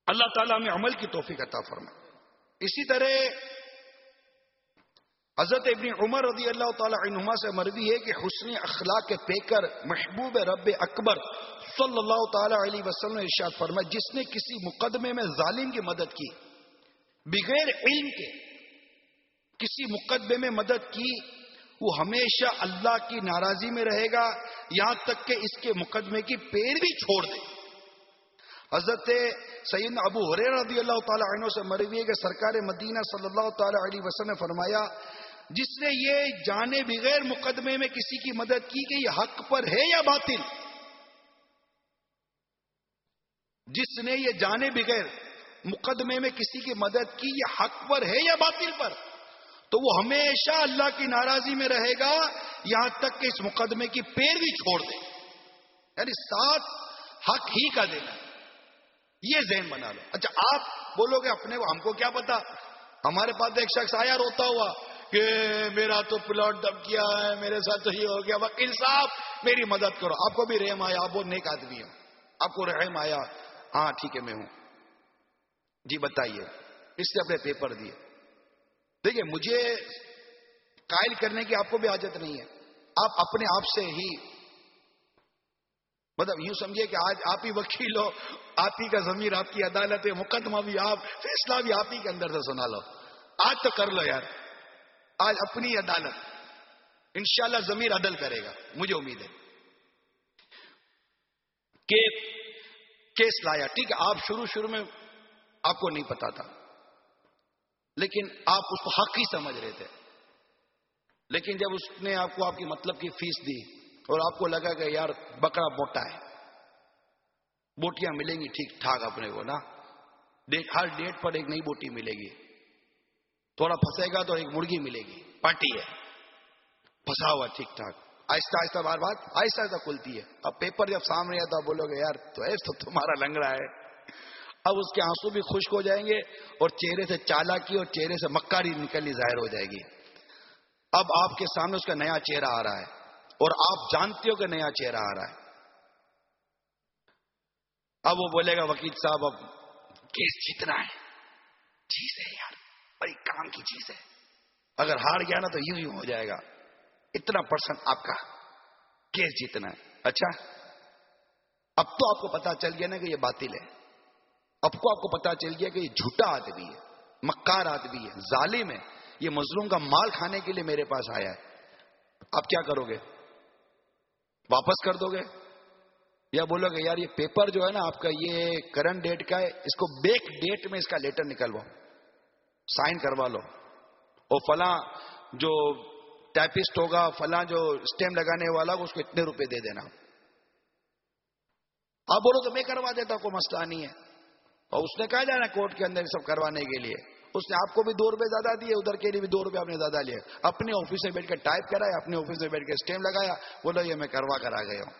اللہ تعالیٰ ہمیں عمل کی توفیق عطا فرمائے۔ اسی طرح حضرت ابن عمر رضی اللہ تعالی عنہما سے مروی ہے کہ حسن اخلاق کے پیکر محبوب رب اکبر صلی اللہ تعالی علیہ وسلم نے ارشاد فرمایا، جس نے کسی مقدمے میں ظالم کی مدد کی بغیر علم کے، کسی مقدمے میں مدد کی، وہ ہمیشہ اللہ کی ناراضی میں رہے گا یہاں تک کہ اس کے مقدمے کی پیروی چھوڑ دے۔ حضرت سیدنا ابو ہریرہ رضی اللہ تعالی عنہ سے مروی ہے کہ سرکار مدینہ صلی اللہ تعالی علیہ وسلم نے فرمایا، جس نے یہ جانے بغیر مقدمے میں کسی کی مدد کی کہ یہ حق پر ہے یا باطل، جس نے یہ جانے بغیر مقدمے میں کسی کی مدد کی یہ حق پر ہے یا باطل پر، تو وہ ہمیشہ اللہ کی ناراضی میں رہے گا یہاں تک کہ اس مقدمے کی پیروی چھوڑ دے، یعنی ساتھ حق ہی کا دینا، یہ ذہن بنا لو۔ اچھا آپ بولو گے اپنے کو، ہم کو کیا پتا، ہمارے پاس ایک شخص آیا روتا ہوا کہ میرا تو پلاٹ دب کیا ہے، میرے ساتھ تو یہ ہو گیا، وکیل صاحب میری مدد کرو۔ آپ کو بھی رحم آیا، آپ وہ نیک آدمی ہو، آپ کو رحم آیا، ہاں ٹھیک ہے میں ہوں، جی بتائیے، اس سے اپنے پیپر دیے۔ دیکھیے مجھے قائل کرنے کی آپ کو بھی حاجت نہیں ہے، آپ اپنے آپ سے ہی مطلب یوں سمجھیے کہ آج آپ ہی وکیل ہو، آپ ہی کا ضمیر آپ کی عدالت ہے، مقدمہ بھی آپ، فیصلہ بھی آپ ہی کے اندر سے سنا لو، آج تو کر لو یار، آج اپنی عدالت، انشاءاللہ ضمیر عدل کرے گا، مجھے امید ہے۔ کہ کیس لایا، ٹھیک ہے، آپ شروع میں آپ کو نہیں پتا تھا، لیکن آپ اس کو حق ہی سمجھ رہے تھے، لیکن جب اس نے آپ کو آپ کی مطلب کی فیس دی اور آپ کو لگا کہ یار بکرا موٹا ہے، بوٹیاں ملیں گی ٹھیک ٹھاک اپنے کو نا، ہر ڈیٹ پر ایک نئی بوٹی ملے گی، تھوڑا پھنسے گا تو ایک مرغی ملے گی، پارٹی ہے، پھنسا ہوا ٹھیک ٹھاک، آہستہ آہستہ بار بار آہستہ آہستہ کھلتی ہے. اب پیپر جب سامنے آتا بولو گے یار تو تمہارا لنگڑا ہے. اب اس کے آنسو بھی خشک ہو جائیں گے اور چہرے سے چالاکی اور چہرے سے مکاری نکلنی ظاہر ہو جائے گی. اب آپ کے سامنے اس کا نیا چہرہ آ رہا ہے اور آپ جانتے ہو کہ نیا چہرہ آ رہا ہے. اب وہ بولے گا وکیل صاحب اب کیس جیتنا ہے، چیز ہے یار بڑی کام کی چیز ہے، اگر ہار گیا نا تو یوں ہو جائے گا، اتنا % آپ کا کیس جیتنا ہے. اچھا اب تو آپ کو پتا چل گیا نا کہ یہ باطل ہے، اب کو آپ کو پتا چل گیا کہ یہ جھوٹا آدمی ہے، مکار آدمی ہے، ظالم ہے، یہ مظلوم کا مال کھانے کے لیے میرے پاس آیا ہے. آپ کیا کرو گے؟ واپس کر دو گے یا بولو گے یار یہ پیپر جو ہے نا آپ کا یہ کرنٹ ڈیٹ کا ہے، اس کو بیک ڈیٹ میں اس کا لیٹر نکلواؤ، سائن کروا لو، اور فلاں جو ٹائپسٹ ہوگا، فلاں جو اسٹیمپ لگانے والا اس کو اتنے روپے دے دینا. آپ بولو تو میں کروا دیتا، کوئی مسئلہ نہیں ہے. اور اس نے کہا جانا کورٹ کے اندر سب کروانے کے لیے، اس نے آپ کو بھی 2 روپے زیادہ دیے، ادھر کے لیے بھی 2 روپے آپ نے زیادہ لیے، اپنے آفس میں بیٹھ کے ٹائپ کرایا، اپنے آفس میں بیٹھ کے اسٹیمپ لگایا، بولو یہ میں کروا کر آ گیا ہوں.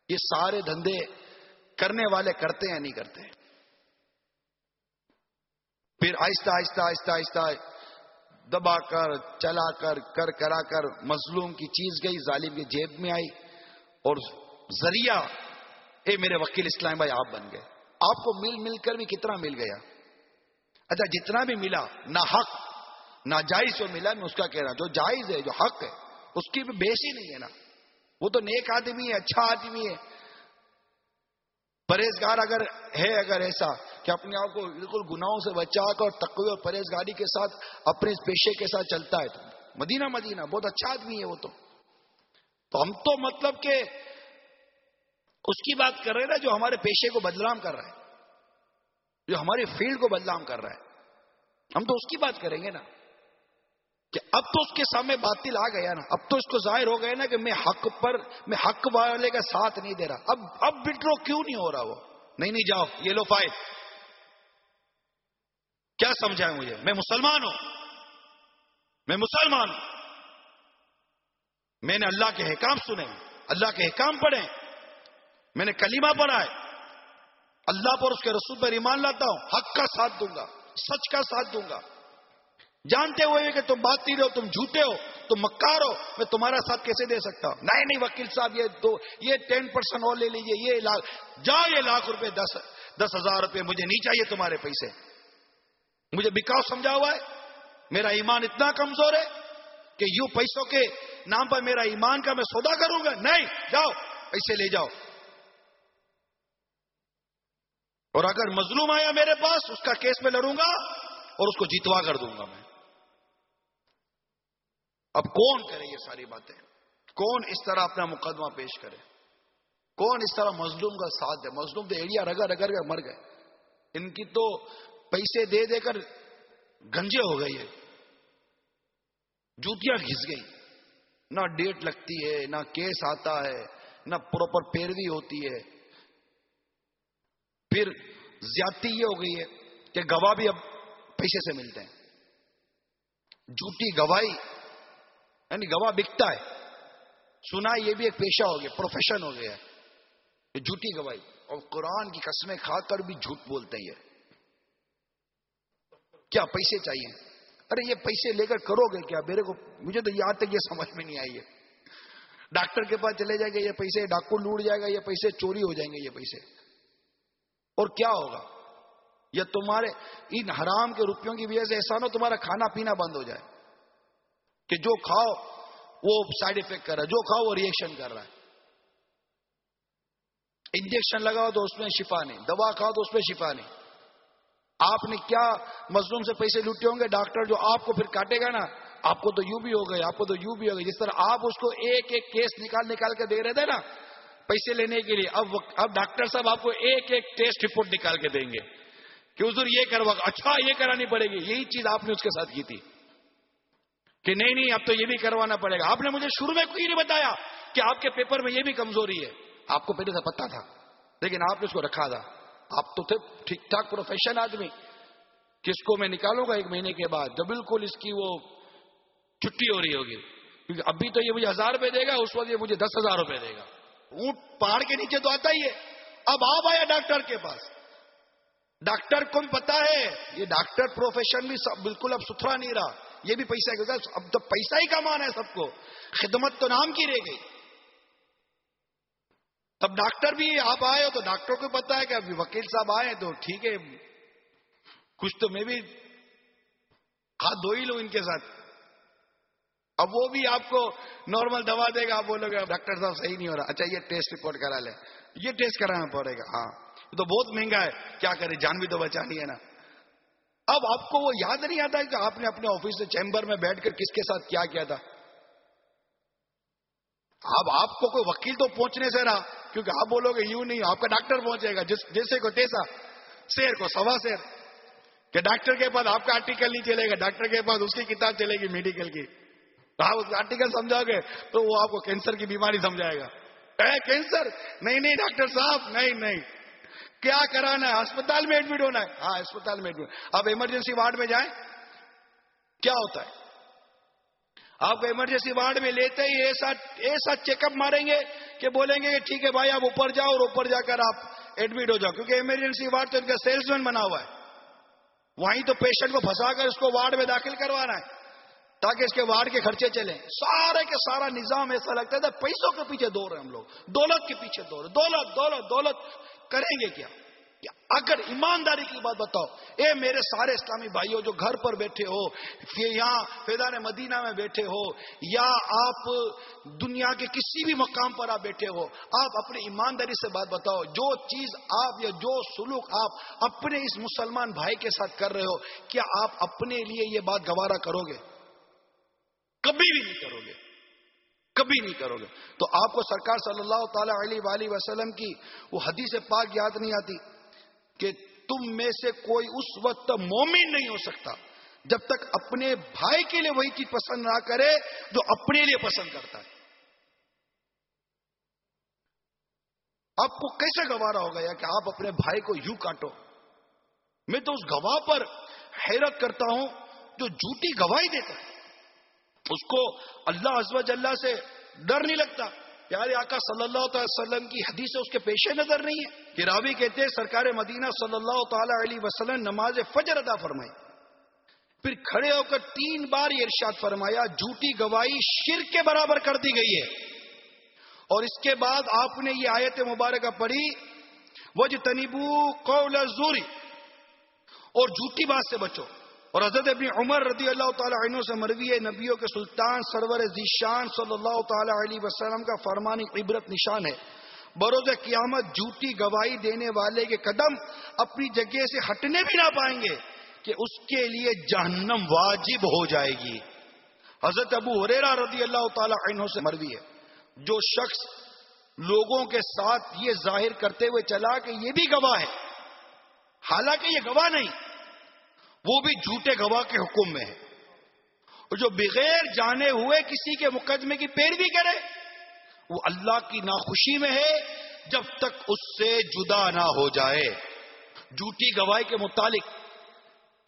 یہ سارے دھندے کرنے والے کرتے ہیں نہیں کرتے. پھر آہستہ آہستہ آہستہ آہستہ دبا کر چلا کر کرا کر مظلوم کی چیز گئی، ظالم کی جیب میں آئی، اور ذریعہ اے میرے وکیل اسلام بھائی آپ بن گئے. آپ کو مل کر بھی کتنا مل گیا؟ اچھا جتنا بھی ملا نہ حق ناجائز جو ملا، میں اس کا کہہ رہا ہوں، جو جائز ہے جو حق ہے اس کی بھی بیش ہی نہیں ہے نا. وہ تو نیک آدمی ہے، اچھا آدمی ہے، پرہیزگار اگر ایسا کہ اپنے آپ کو بالکل گناہوں سے بچا کر تقوی اور پرہیزگاری کے ساتھ اپنے اس پیشے کے ساتھ چلتا ہے تو مدینہ بہت اچھا آدمی ہے وہ تو ہم تو مطلب کہ اس کی بات کر رہے ہیں نا جو ہمارے پیشے کو بدنام کر رہا ہے، جو ہماری فیلڈ کو بدنام کر رہا ہے، ہم تو اس کی بات کریں گے نا کہ اب تو اس کے سامنے باطل آ گیا نا، اب تو اس کو ظاہر ہو گیا نا کہ میں حق والے کا ساتھ نہیں دے رہا. اب وڈرو کیوں نہیں ہو رہا؟ وہ نہیں جاؤ یہ لو فائل. کیا سمجھائیں مجھے؟ میں مسلمان ہوں، میں نے اللہ کے احکام سنے، اللہ کے احکام پڑھے، میں نے کلمہ پڑھا ہے، اللہ پر اس کے رسول پر ایمان لاتا ہوں، حق کا ساتھ دوں گا، سچ کا ساتھ دوں گا، جانتے ہوئے کہ تم باطل ہو، تم جھوٹے ہو، تم مکار ہو، میں تمہارا ساتھ کیسے دے سکتا ہوں؟ نہیں وکیل صاحب یہ 10% اور لے لیجئے، یہ لاکھ روپے 10,000 روپے مجھے نہیں چاہیے تمہارے پیسے، مجھے بکاؤ سمجھا ہوا ہے، میرا ایمان اتنا کمزور ہے کہ یوں پیسوں کے نام پر میرا ایمان کا میں سودا کروں گا؟ نہیں، جاؤ پیسے لے جاؤ. اور اگر مظلوم آیا میرے پاس اس کا کیس میں لڑوں گا اور اس کو جیتوا کر دوں گا میں. اب کون کرے یہ ساری باتیں؟ کون اس طرح اپنا مقدمہ پیش کرے؟ کون اس طرح مظلوم کا ساتھ دے؟ مظلوم تو ایڑیا رگڑ کر مر گئے، ان کی تو پیسے دے کر گنجے ہو گئی ہے، جوتیاں گھس گئی، نہ ڈیٹ لگتی ہے، نہ کیس آتا ہے، نہ پراپر پیروی ہوتی ہے. پھر زیادتی یہ ہو گئی ہے کہ گواہ بھی اب پیسے سے ملتے ہیں، جھوٹی گواہی، یعنی گواہ بکتا ہے. سنا یہ بھی ایک پیشہ ہو گیا، پروفیشن ہو گیا ہے جھوٹی گواہی، اور قرآن کی قسمیں کھا کر بھی جھوٹ بولتے ہیں. کیا پیسے چاہیے؟ ارے یہ پیسے لے کر کرو گے کیا؟ مجھے تو یاد تک یہ سمجھ میں نہیں آئی ہے. ڈاکٹر کے پاس چلے جائیں گے یہ پیسے، ڈاکو لوٹ جائے گا یہ پیسے، چوری ہو جائیں گے یہ پیسے، اور کیا ہوگا؟ یا تمہارے ان حرام کے روپیوں کی وجہ سے ایسا نہ تمہارا کھانا پینا بند ہو جائے کہ جو کھاؤ وہ سائیڈ افیکٹ کر رہا ہے، جو کھاؤ وہ ریئیکشن کر رہا ہے. انجیکشن لگاؤ تو اس میں شفا نہیں، دوا کھاؤ تو اس میں شفا نہیں. آپ نے کیا مظلوم سے پیسے لوٹے ہوں گے؟ ڈاکٹر جو آپ کو پھر کاٹے گا نا، آپ کو تو یوں بھی ہو گئے، آپ کو تو یوں بھی ہو گئے. جس طرح آپ اس کو ایک ایک کیس نکال کے دے رہے تھے نا پیسے لینے کے لیے، اب ڈاکٹر صاحب آپ کو ایک ایک ٹیسٹ رپورٹ نکال کے دیں گے کہ حضور یہ کروا، اچھا یہ کرانی پڑے گی. یہی چیز آپ نے اس کے ساتھ کی تھی کہ نہیں اب تو یہ بھی کروانا پڑے گا. آپ نے مجھے شروع میں کوئی نہیں بتایا کہ آپ کے پیپر میں یہ بھی کمزوری ہے. آپ کو پہلے سے پتا تھا لیکن آپ نے اس کو رکھا تھا. آپ تو تھے ٹھیک ٹھاک پروفیشن آدمی. کس کو میں نکالوں گا 1 مہینے کے بعد جب بالکل اس کی وہ چھٹی ہو رہی ہوگی, کیونکہ ابھی تو یہ مجھے 1000 روپے دے گا, اس وقت یہ مجھے 10,000 روپے دے گا. اونٹ پہاڑ کے نیچے تو آتا ہی ہے. اب آپ آیا ڈاکٹر کے پاس. ڈاکٹر کو بھی پتا ہے یہ ڈاکٹر پروفیشن بھی بالکل اب ستھرا نہیں رہا. یہ بھی پیسہ کی, اب تو پیسہ ہی کمانا ہے سب کو, خدمت تو نام کی رہ گئی. تب ڈاکٹر بھی آپ آئے ہو تو ڈاکٹر کو پتا ہے کہ اب وکیل صاحب آئے تو ٹھیک ہے, کچھ تو میں بھی ہاتھ دھو ہی لوں ان کے ساتھ. اب وہ بھی آپ کو نارمل دوا دے گا, آپ بولو گے ڈاکٹر صاحب صحیح نہیں ہو رہا, اچھا یہ ٹیسٹ رپورٹ کرا لے, یہ ٹیسٹ کرانا پڑے گا. ہاں یہ تو بہت مہنگا ہے, کیا کرے, جان بھی تو بچانی ہے نا. اب آپ کو وہ یاد نہیں آتا کہ آپ نے اپنے آفس سے چیمبر میں بیٹھ کر کس کے ساتھ کیا کیا تھا. اب آپ کو کوئی وکیل تو پہنچنے سے رہا, کیونکہ آپ بولو گے یوں نہیں, آپ کا ڈاکٹر پہنچے گا جیسے کو تیسا, شیر کو سوا شیر, کہ ڈاکٹر کے پاس آپ کا آرٹیکل نہیں چلے گا, ڈاکٹر کے پاس اس کی کتاب چلے گی میڈیکل کی. آپ اس آرٹیکل سمجھاؤ گے تو وہ آپ کو کینسر کی بیماری سمجھائے گا. کینسر نہیں ڈاکٹر صاحب نہیں, کیا کرانا ہے, اسپتال میں ایڈمٹ ہونا ہے. ہاں اسپتال میں ایڈمٹ. اب ایمرجنسی وارڈ میں جائیں, کیا ہوتا ہے, آپ کو ایمرجنسی وارڈ میں لیتے ہی ایسا چیک اپ ماریں گے کہ بولیں گے کہ ٹھیک ہے بھائی آپ اوپر جاؤ, اور اوپر جا کر آپ ایڈمٹ ہو جاؤ, کیونکہ ایمرجنسی وارڈ تو ان کا سیلس مین بنا ہوا ہے. وہیں تو پیشنٹ کو پھنسا کر اس کو وارڈ میں داخل کروانا ہے تاکہ اس کے وارڈ کے خرچے چلیں. سارے کے سارا نظام ایسا لگتا ہے پیسوں کے پیچھے دوڑ رہے ہم لوگ, دولت کے پیچھے دوڑ رہے, دولت کریں گے کیا. اگر ایمانداری کی بات بتاؤ, اے میرے سارے اسلامی بھائیوں جو گھر پر بیٹھے ہو, یہاں فیضان مدینہ میں بیٹھے ہو, یا آپ دنیا کے کسی بھی مقام پر آپ بیٹھے ہو, آپ اپنی ایمانداری سے بات بتاؤ. جو چیز آپ یا جو سلوک آپ اپنے اس مسلمان بھائی کے ساتھ کر رہے ہو, کیا آپ اپنے لیے یہ بات گوارا کرو گے؟ کبھی بھی نہیں کرو گے, کبھی نہیں کرو گے. تو آپ کو سرکار صلی اللہ تعالی علیہ وآلہ وسلم کی وہ حدیث پاک یاد نہیں آتی کہ تم میں سے کوئی اس وقت مومن نہیں ہو سکتا جب تک اپنے بھائی کے لیے وہی چیز پسند نہ کرے جو اپنے لیے پسند کرتا ہے. آپ کو کیسے گوارا ہوگا یا کہ آپ اپنے بھائی کو یوں کاٹو. میں تو اس گواہ پر حیرت کرتا ہوں جو جھوٹی گواہی دیتا ہے. اس کو اللہ عز و جل سے ڈر نہیں لگتا. پیارے آقا صلی اللہ تعالی وسلم کی حدیث اس کے پیش نظر نہیں ہے. کہ راوی کہتے ہیں سرکار مدینہ صلی اللہ تعالی علیہ وسلم نماز فجر ادا فرمائی, پھر کھڑے ہو کر 3 بار یہ ارشاد فرمایا جھوٹی گواہی شرک کے برابر کر دی گئی ہے. اور اس کے بعد آپ نے یہ آیت مبارکہ پڑھی وَجْتَنِبُوا قَوْلَ الزُّورِ, اور جھوٹی بات سے بچو. اور حضرت ابن عمر رضی اللہ تعالی عنہ سے مروی ہے نبیوں کے سلطان سرور ذیشان صلی اللہ تعالی علیہ وسلم کا فرمان عبرت نشان ہے. بروز قیامت جھوٹی گواہی دینے والے کے قدم اپنی جگہ سے ہٹنے بھی نہ پائیں گے کہ اس کے لیے جہنم واجب ہو جائے گی. حضرت ابو ہریرہ رضی اللہ تعالی عنہ سے مروی ہے جو شخص لوگوں کے ساتھ یہ ظاہر کرتے ہوئے چلا کہ یہ بھی گواہ ہے حالانکہ یہ گواہ نہیں, وہ بھی جھوٹے گواہ کے حکم میں ہے. اور جو بغیر جانے ہوئے کسی کے مقدمے کی پیروی کرے وہ اللہ کی ناخوشی میں ہے جب تک اس سے جدا نہ ہو جائے. جھوٹی گواہی کے متعلق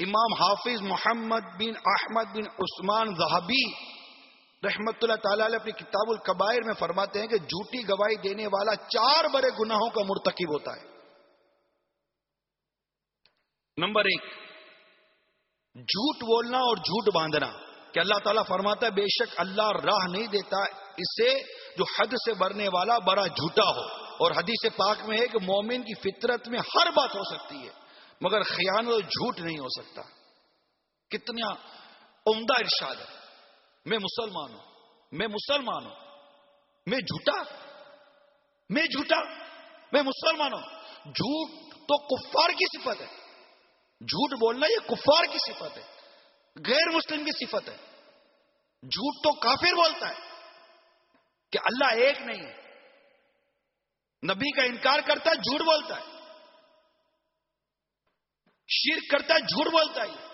امام حافظ محمد بن احمد بن عثمان ذہبی رحمت اللہ تعالی علیہ اپنی کتاب الکبائر میں فرماتے ہیں کہ جھوٹی گواہی دینے والا 4 بڑے گناہوں کا مرتکب ہوتا ہے. نمبر 1, جھوٹ بولنا اور جھوٹ باندھنا. کہ اللہ تعالیٰ فرماتا ہے بے شک اللہ راہ نہیں دیتا اسے جو حد سے بڑھنے والا بڑا جھوٹا ہو. اور حدیث پاک میں ہے کہ مومن کی فطرت میں ہر بات ہو سکتی ہے مگر خیانت اور جھوٹ نہیں ہو سکتا. کتنا عمدہ ارشاد ہے. میں مسلمان ہوں, میں جھوٹا, میں مسلمان ہوں. جھوٹ تو کفار کی صفت ہے. جھوٹ بولنا یہ کفار کی صفت ہے, غیر مسلم کی صفت ہے. جھوٹ تو کافر بولتا ہے کہ اللہ ایک نہیں ہے, نبی کا انکار کرتا ہے جھوٹ بولتا ہے, شرک کرتا ہے جھوٹ بولتا ہے.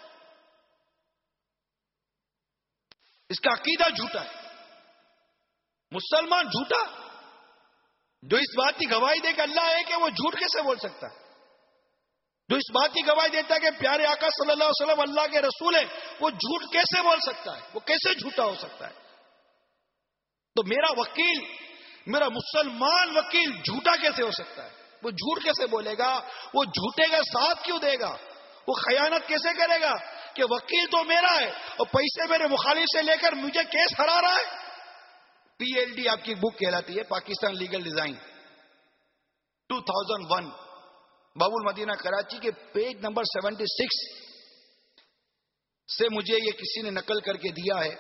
اس کا عقیدہ جھوٹا ہے. مسلمان جھوٹا جو اس بات کی گواہی دے کہ اللہ ہے کہ وہ جھوٹ کیسے بول سکتا ہے؟ جو اس بات کی گواہی دیتا ہے کہ پیارے آقا صلی اللہ علیہ وسلم اللہ کے رسول ہے، وہ جھوٹ کیسے بول سکتا ہے؟ وہ کیسے جھوٹا ہو سکتا ہے؟ تو میرا وکیل، میرا مسلمان وکیل جھوٹا کیسے ہو سکتا ہے؟ وہ جھوٹ کیسے بولے گا؟ وہ جھوٹے کا ساتھ کیوں دے گا؟ وہ خیانت کیسے کرے گا کہ وکیل تو میرا ہے اور پیسے میرے مخالف سے لے کر مجھے کیس ہرا رہا ہے؟ PLD آپ کی بک کہلاتی ہے، پاکستان لیگل ڈیزائن 2001، باب المدینہ کراچی کے پیج نمبر 76 سے مجھے یہ کسی نے نقل کر کے دیا ہے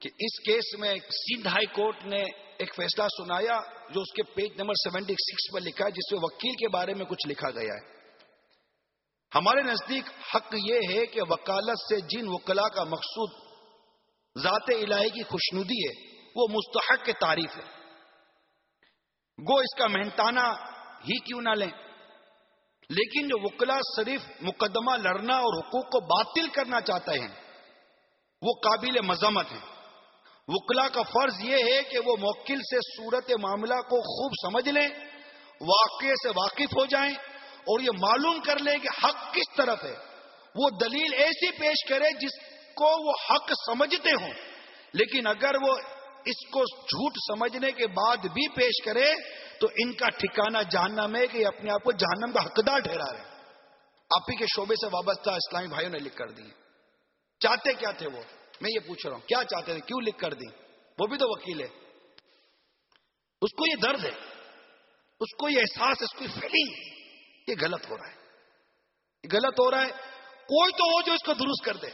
کہ اس کیس میں سندھ ہائی کورٹ نے ایک فیصلہ سنایا جو اس کے پیج نمبر 76 پر لکھا ہے، جس میں وکیل کے بارے میں کچھ لکھا گیا ہے. ہمارے نزدیک حق یہ ہے کہ وکالت سے جن وکلاء کا مقصود ذات الہی کی خوشنودی ہے وہ مستحق کے تعریف ہے، گو اس کا محنتانہ ہی کیوں نہ لیں. لیکن جو وکلا صرف مقدمہ لڑنا اور حقوق کو باطل کرنا چاہتے ہیں وہ قابل مذمت ہیں. وکلا کا فرض یہ ہے کہ وہ موکل سے صورت معاملہ کو خوب سمجھ لیں، واقعے سے واقف ہو جائیں اور یہ معلوم کر لیں کہ حق کس طرف ہے. وہ دلیل ایسی پیش کرے جس کو وہ حق سمجھتے ہوں، لیکن اگر وہ اس کو جھوٹ سمجھنے کے بعد بھی پیش کرے تو ان کا ٹھکانہ جہنم ہے کہ یہ اپنے آپ کو جہنم کا حقدار ٹھہرا رہے. آپ ہی کے شعبے سے وابستہ اسلامی بھائیوں نے لکھ کر دی. چاہتے کیا تھے وہ؟ میں یہ پوچھ رہا ہوں، کیا چاہتے تھے؟ کیوں لکھ کر دی؟ وہ بھی تو وکیل ہے، اس کو یہ درد ہے، اس کو یہ احساس ہے، اس کو یہ فیلنگ. یہ غلط ہو رہا ہے، یہ غلط ہو رہا ہے. کوئی تو ہو جو اس کو درست کر دے.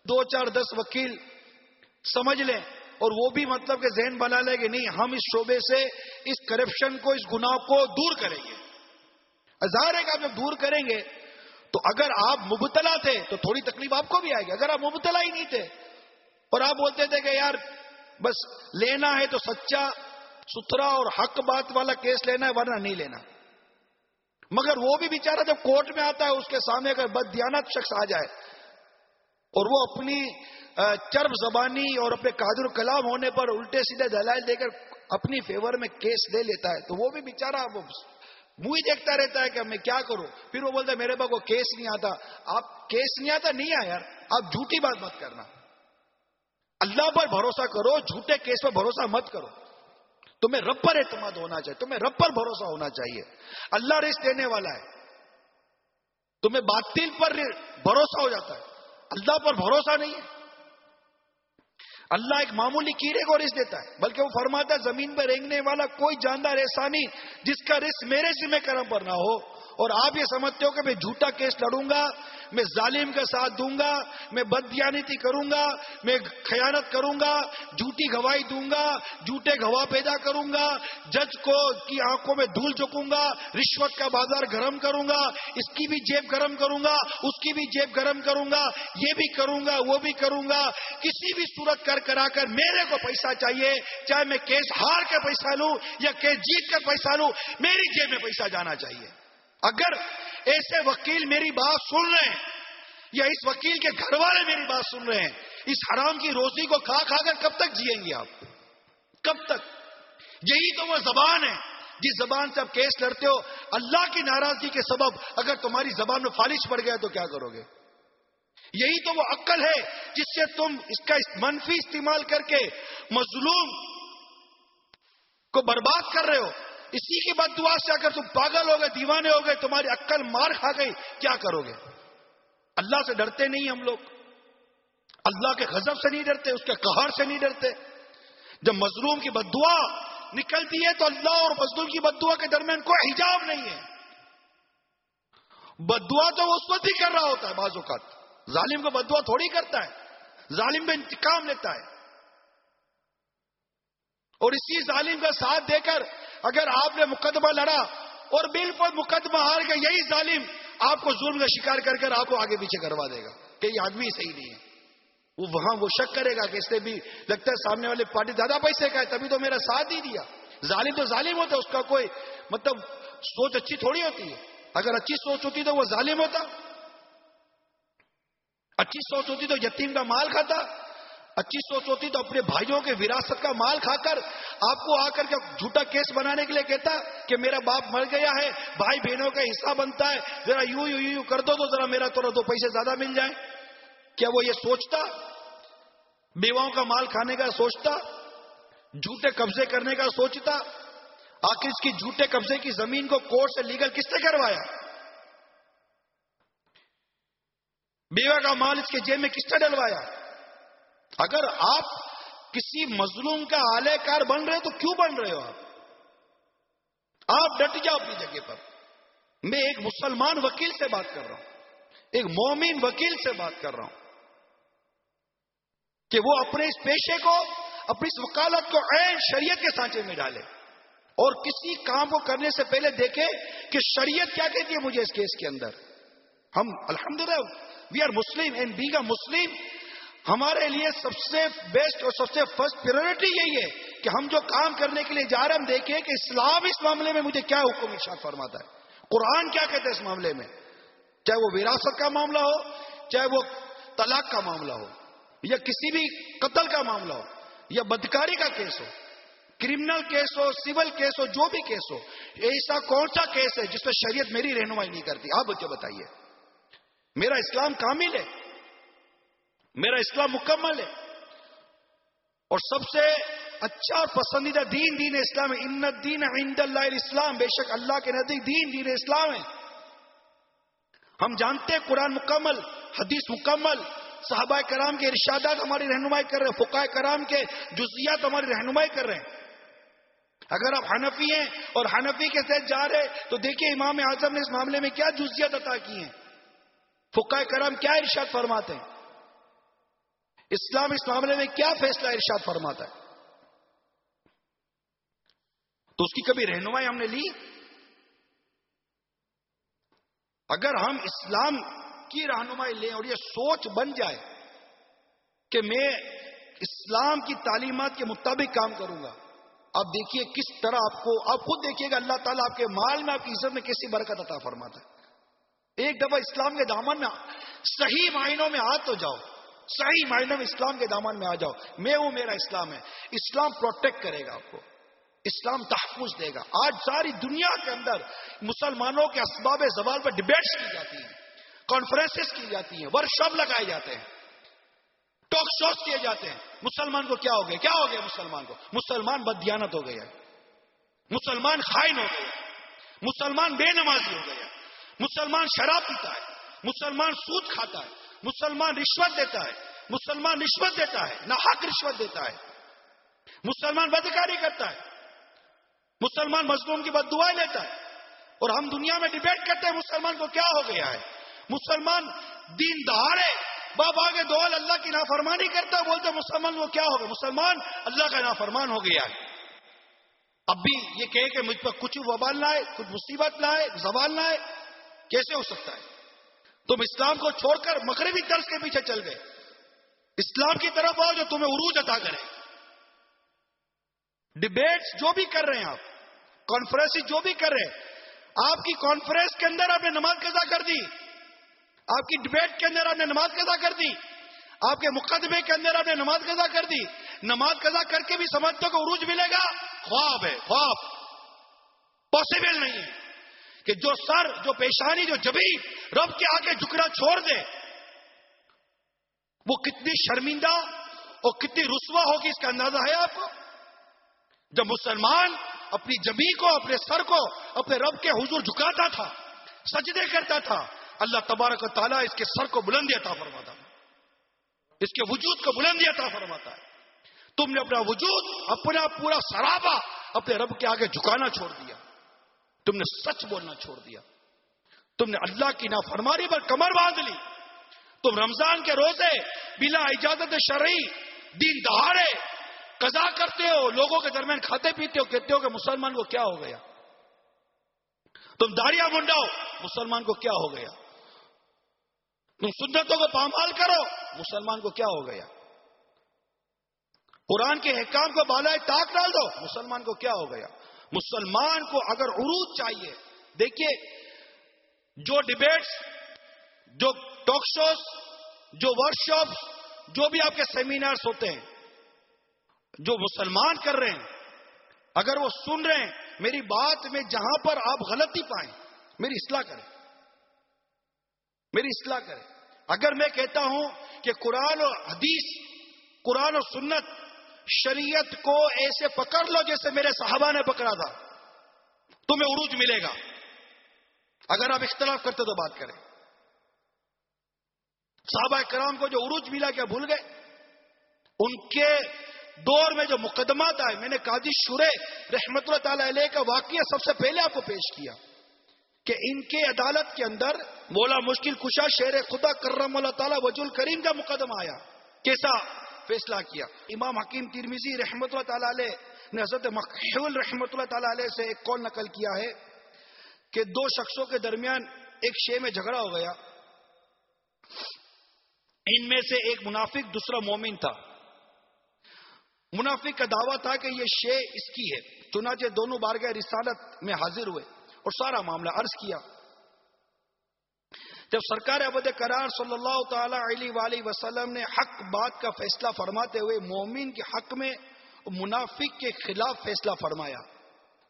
2 4 10 وکیل سمجھ لیں اور وہ بھی مطلب کہ ذہن بنا لے کہ نہیں ہم اس شعبے سے اس کرپشن کو، اس گناہ کو دور کریں گے. ظاہر ہے کہ آپ جب دور کریں گے تو اگر آپ مبتلا تھے تو تھوڑی تکلیف آپ کو بھی آئے گی. اگر آپ مبتلا ہی نہیں تھے اور آپ بولتے تھے کہ یار بس لینا ہے تو سچا ستھرا اور حق بات والا کیس لینا ہے ورنہ نہیں لینا، مگر وہ بھی بیچارہ جب کورٹ میں آتا ہے اس کے سامنے اگر بددیانت شخص آ جائے اور وہ اپنی چرب زبانی اور اپنے قادر کلام ہونے پر الٹے سیدھے دلائل دے کر اپنی فیور میں کیس لے لیتا ہے تو وہ بھی بیچارہ وہ منہ ہی دیکھتا رہتا ہے کہ میں کیا کروں. پھر وہ بولتا ہے میرے پاس وہ کیس نہیں آتا. آپ کیس نہیں آتا نہیں آیا یار، آپ جھوٹی بات مت کرنا. اللہ پر بھروسہ کرو، جھوٹے کیس پر بھروسہ مت کرو. تمہیں رب پر اعتماد ہونا چاہیے، تمہیں رب پر بھروسہ ہونا چاہیے. اللہ رزق دینے والا ہے. تمہیں باطل پر بھروسہ ہو جاتا ہے، اللہ پر بھروسہ نہیں ہے. اللہ ایک معمولی کیڑے کو رزق دیتا ہے، بلکہ وہ فرماتا ہے زمین پر رینگنے والا کوئی جاندار ایسا نہیں جس کا رزق میرے ذمہ کرم پر نہ ہو. اور آپ یہ سمجھتے ہو کہ میں جھوٹا کیس لڑوں گا، میں ظالم کا ساتھ دوں گا، میں بددیانتی کروں گا، میں خیانت کروں گا، جھوٹی گواہی دوں گا، جھوٹے گواہ پیدا کروں گا، جج کو کی آنکھوں میں دھول جھونکوں گا، رشوت کا بازار گرم کروں گا، اس کی بھی جیب گرم کروں گا، اس کی بھی جیب گرم کروں گا، یہ بھی کروں گا وہ بھی کروں گا. کسی بھی صورت کرا کر میرے کو پیسہ چاہیے، چاہے میں کیس ہار کے پیسہ لوں یا کیس جیت کر پیسہ لوں، میری جیب میں پیسہ جانا چاہیے. اگر ایسے وکیل میری بات سن رہے ہیں یا اس وکیل کے گھر والے میری بات سن رہے ہیں، اس حرام کی روزی کو کھا کر کب تک جیئیں گے آپ؟ کب تک؟ یہی تو وہ زبان ہے جس زبان سے آپ کیس لڑتے ہو. اللہ کی ناراضگی کے سبب اگر تمہاری زبان میں فالش پڑ گیا تو کیا کرو گے؟ یہی تو وہ عقل ہے جس سے تم اس کا منفی استعمال کر کے مظلوم کو برباد کر رہے ہو. اسی کی بد دعا سے اگر تم پاگل ہو گئے، دیوانے ہو گئے، تمہاری عقل مار کھا گئی، کیا کرو گے؟ اللہ سے ڈرتے نہیں ہم لوگ، اللہ کے غضب سے نہیں ڈرتے، اس کے قہر سے نہیں ڈرتے. جب مظلوم کی بد دعا نکلتی ہے تو اللہ اور مظلوم کی بد دعا کے درمیان کوئی حجاب نہیں ہے. بد دعا تو وہ اس وقت ہی کر رہا ہوتا ہے، بعض اوقات ظالم کو بد دعا تھوڑی کرتا ہے، ظالم پہ انتقام لیتا ہے. اور اسی ظالم کا ساتھ دے کر اگر آپ نے مقدمہ لڑا اور بالکل مقدمہ ہار گئے، یہی ظالم آپ کو ظلم کا شکار کر کر آپ کو آگے پیچھے کروا دے گا کہ یہ آدمی صحیح نہیں ہے. وہ وہاں وہ شک کرے گا کہ اس نے بھی لگتا ہے سامنے والے پارٹی زیادہ پیسے کا ہے تبھی تو میرا ساتھ ہی دیا. ظالم تو ظالم ہوتا ہے، اس کا کوئی مطلب سوچ اچھی تھوڑی ہوتی ہے. اگر اچھی سوچ ہوتی تو وہ ظالم ہوتا، اچھی سوچ ہوتی تو یتیم کا مال کھاتا، اچھی سوچ ہوتی تو اپنے بھائیوں کے وراثت کا مال کھا کر آپ کو آ کر کے جھوٹا کیس بنانے کے لیے کہتا کہ میرا باپ مر گیا ہے، بھائی بہنوں کا حصہ بنتا ہے، ذرا یوں کر دو تو ذرا میرا تھوڑا 2 پیسے زیادہ مل جائیں. کیا وہ یہ سوچتا؟ بیواؤں کا مال کھانے کا سوچتا؟ جھوٹے قبضے کرنے کا سوچتا؟ آخر اس کی جھوٹے قبضے کی زمین کو کورٹ سے لیگل کس نے کروایا؟ بیوہ کا مال اس کے جیب میں کس نے ڈلوایا؟ اگر آپ کسی مظلوم کا آلے کار بن رہے تو کیوں بن رہے ہو آپ ڈٹ جاؤ اپنی جگہ پر. میں ایک مسلمان وکیل سے بات کر رہا ہوں، ایک مومن وکیل سے بات کر رہا ہوں کہ وہ اپنے اس پیشے کو، اپنی اس وکالت کو عین شریعت کے سانچے میں ڈالے اور کسی کام کو کرنے سے پہلے دیکھے کہ شریعت کیا کہتی ہے مجھے اس کیس کے اندر. ہم الحمدللہ we are Muslim and being a Muslim, ہمارے لیے سب سے بیسٹ اور سب سے فرسٹ پریورٹی یہی ہے کہ ہم جو کام کرنے کے لیے جا رہے ہیں ہم دیکھیں کہ اسلام اس معاملے میں مجھے کیا حکم ارشاد فرماتا ہے، قرآن کیا کہتا ہے اس معاملے میں، چاہے وہ وراثت کا معاملہ ہو، چاہے وہ طلاق کا معاملہ ہو، یا کسی بھی قتل کا معاملہ ہو، یا بدکاری کا کیس ہو، کرمنل کیس ہو، سول کیس ہو، جو بھی کیس ہو. ایسا کون سا کیس ہے جس پہ شریعت میری رہنمائی نہیں کرتی؟ آپ مجھے بتائیے. میرا اسلام کامل ہے، میرا اسلام مکمل ہے، اور سب سے اچھا اور پسندیدہ دین اسلام ہے. ان الدین عند اللہ الاسلام، بے شک اللہ کے نزدیک دین اسلام ہے. ہم جانتے ہیں قرآن مکمل، حدیث مکمل، صحابہ کرام کے ارشادات ہماری رہنمائی کر رہے ہیں، فقہاء کرام کے جزیات ہماری رہنمائی کر رہے ہیں. اگر آپ حنفی ہیں اور حنفی کے تحت جا رہے تو دیکھیے امام اعظم نے اس معاملے میں کیا جزیات عطا کی ہیں، فقہاء کرام کیا ارشاد فرماتے ہیں، اسلام اس معاملے میں کیا فیصلہ ارشاد فرماتا ہے. تو اس کی کبھی رہنمائی ہم نے لی؟ اگر ہم اسلام کی رہنمائی لیں اور یہ سوچ بن جائے کہ میں اسلام کی تعلیمات کے مطابق کام کروں گا، آپ دیکھیے کس طرح آپ خود دیکھیے گا اللہ تعالیٰ آپ کے مال میں، آپ کی عزت میں کیسی برکت عطا فرماتا ہے. ایک دفعہ اسلام کے دامن میں صحیح معنوں میں آ تو جاؤ، صحیح معنوں میں اسلام کے دامن میں آ جاؤ. میں ہوں، میرا اسلام ہے. اسلام پروٹیکٹ کرے گا آپ کو، اسلام تحفظ دے گا. آج ساری دنیا کے اندر مسلمانوں کے اسباب زوال پر ڈبیٹس کی جاتی ہیں، کانفرنسز کی جاتی ہیں، ورکشاپ لگائے جاتے ہیں، ٹاک شوز کیے جاتے ہیں. مسلمان کو کیا ہو گیا؟ کیا ہو گیا مسلمان کو؟ مسلمان بددیانت ہو گیا، مسلمان خائن ہو گیا، مسلمان بے نمازی ہو گیا، مسلمان شراب پیتا ہے، مسلمان سود کھاتا ہے، مسلمان رشوت دیتا ہے، مسلمان رشوت دیتا ہے، ناحق رشوت دیتا ہے، مسلمان بدکاری کرتا ہے، مسلمان مظلوم کی بد دعائیں لیتا ہے. اور ہم دنیا میں ڈیبیٹ کرتے ہیں مسلمان کو کیا ہو گیا ہے. مسلمان دین دہاڑے بابا کے دول اللہ کی نافرمانی کرتا ہے، بولتے مسلمان کو کیا ہو گیا، مسلمان اللہ کا نافرمان ہو گیا ہے. اب بھی یہ کہے کہ مجھ پر کچھ وبال نہ آئے، کچھ مصیبت نہ آئے، زوال نہ آئے، کیسے ہو سکتا ہے؟ تم اسلام کو چھوڑ کر مغربی طرز کے پیچھے چل گئے. اسلام کی طرف آؤ جو تمہیں عروج عطا کرے. ڈیبیٹس جو بھی کر رہے ہیں آپ، کانفرنس جو بھی کر رہے ہیں، آپ کی کانفرنس کے اندر آپ نے نماز قضا کر دی، آپ کی ڈیبیٹ کے اندر آپ نے نماز قضا کر دی، آپ کے مقدمے کے اندر آپ نے نماز قضا کر دی. نماز قضا کر کے بھی سمجھتے کو عروج ملے گا؟ خواب ہے، خواب. پاسبل نہیں ہے کہ جو سر، جو پیشانی، جو جبین رب کے آگے جھکنا چھوڑ دے، وہ کتنی شرمندہ اور کتنی رسوا ہوگی اس کا اندازہ ہے آپ کو؟ جب مسلمان اپنی جبین کو، اپنے سر کو اپنے رب کے حضور جھکاتا تھا، سجدے کرتا تھا، اللہ تبارک و تعالیٰ اس کے سر کو بلندی عطا فرماتا ہے، اس کے وجود کو بلندی عطا فرماتا ہے. تم نے اپنا وجود، اپنا پورا سراپا اپنے رب کے آگے جھکانا چھوڑ دیا، تم نے سچ بولنا چھوڑ دیا، تم نے اللہ کی نافرمانی پر کمر باندھ لی. تم رمضان کے روزے بلا اجازت شرعی دین دہاڑے قضا کرتے ہو، لوگوں کے درمیان کھاتے پیتے ہو، کہتے ہو کہ مسلمان کو کیا ہو گیا. تم داڑیاں منڈاؤ، مسلمان کو کیا ہو گیا. تم سنتوں کو پامال کرو، مسلمان کو کیا ہو گیا. قرآن کے احکام کو بالائے طاق ڈال دو، مسلمان کو کیا ہو گیا. مسلمان کو اگر عروج چاہیے، دیکھیے جو ڈیبیٹس، جو ٹاک شوز، جو ورکشاپس، جو بھی آپ کے سیمینارز ہوتے ہیں, جو مسلمان کر رہے ہیں, اگر وہ سن رہے ہیں میری بات میں جہاں پر آپ غلطی پائیں میری اصلاح کریں, میری اصلاح کریں. اگر میں کہتا ہوں کہ قرآن و حدیث, قرآن و سنت, شریعت کو ایسے پکڑ لو جیسے میرے صحابہ نے پکڑا تھا, تمہیں عروج ملے گا. اگر آپ اختلاف کرتے تو بات کریں. صحابہ کرام کو جو عروج ملا کیا بھول گئے؟ ان کے دور میں جو مقدمات آئے, میں نے قاضی شورے رحمت اللہ تعالی علیہ کا واقعہ سب سے پہلے آپ کو پیش کیا کہ ان کے عدالت کے اندر مولا مشکل کشا شیر خدا کرم اللہ تعالی وجہ الکریم کا مقدمہ آیا. کیسا فیصلہ کیا؟ امام حکیم ترمذی رحمت اللہ تعالی علیہ نے حضرت مکحول رحمت اللہ تعالی علیہ سے ایک قول نقل کیا ہے کہ دو شخصوں کے درمیان ایک شے میں جھگڑا ہو گیا. ان میں سے ایک منافق, دوسرا مومن تھا. منافق کا دعویٰ تھا کہ یہ شے اس کی ہے. چنانچہ دونوں بارگاہ رسالت میں حاضر ہوئے اور سارا معاملہ عرض کیا. جب سرکار ابد قرار صلی اللہ تعالی علیہ وآلہ وسلم نے حق بات کا فیصلہ فرماتے ہوئے مومن کے حق میں منافق کے خلاف فیصلہ فرمایا.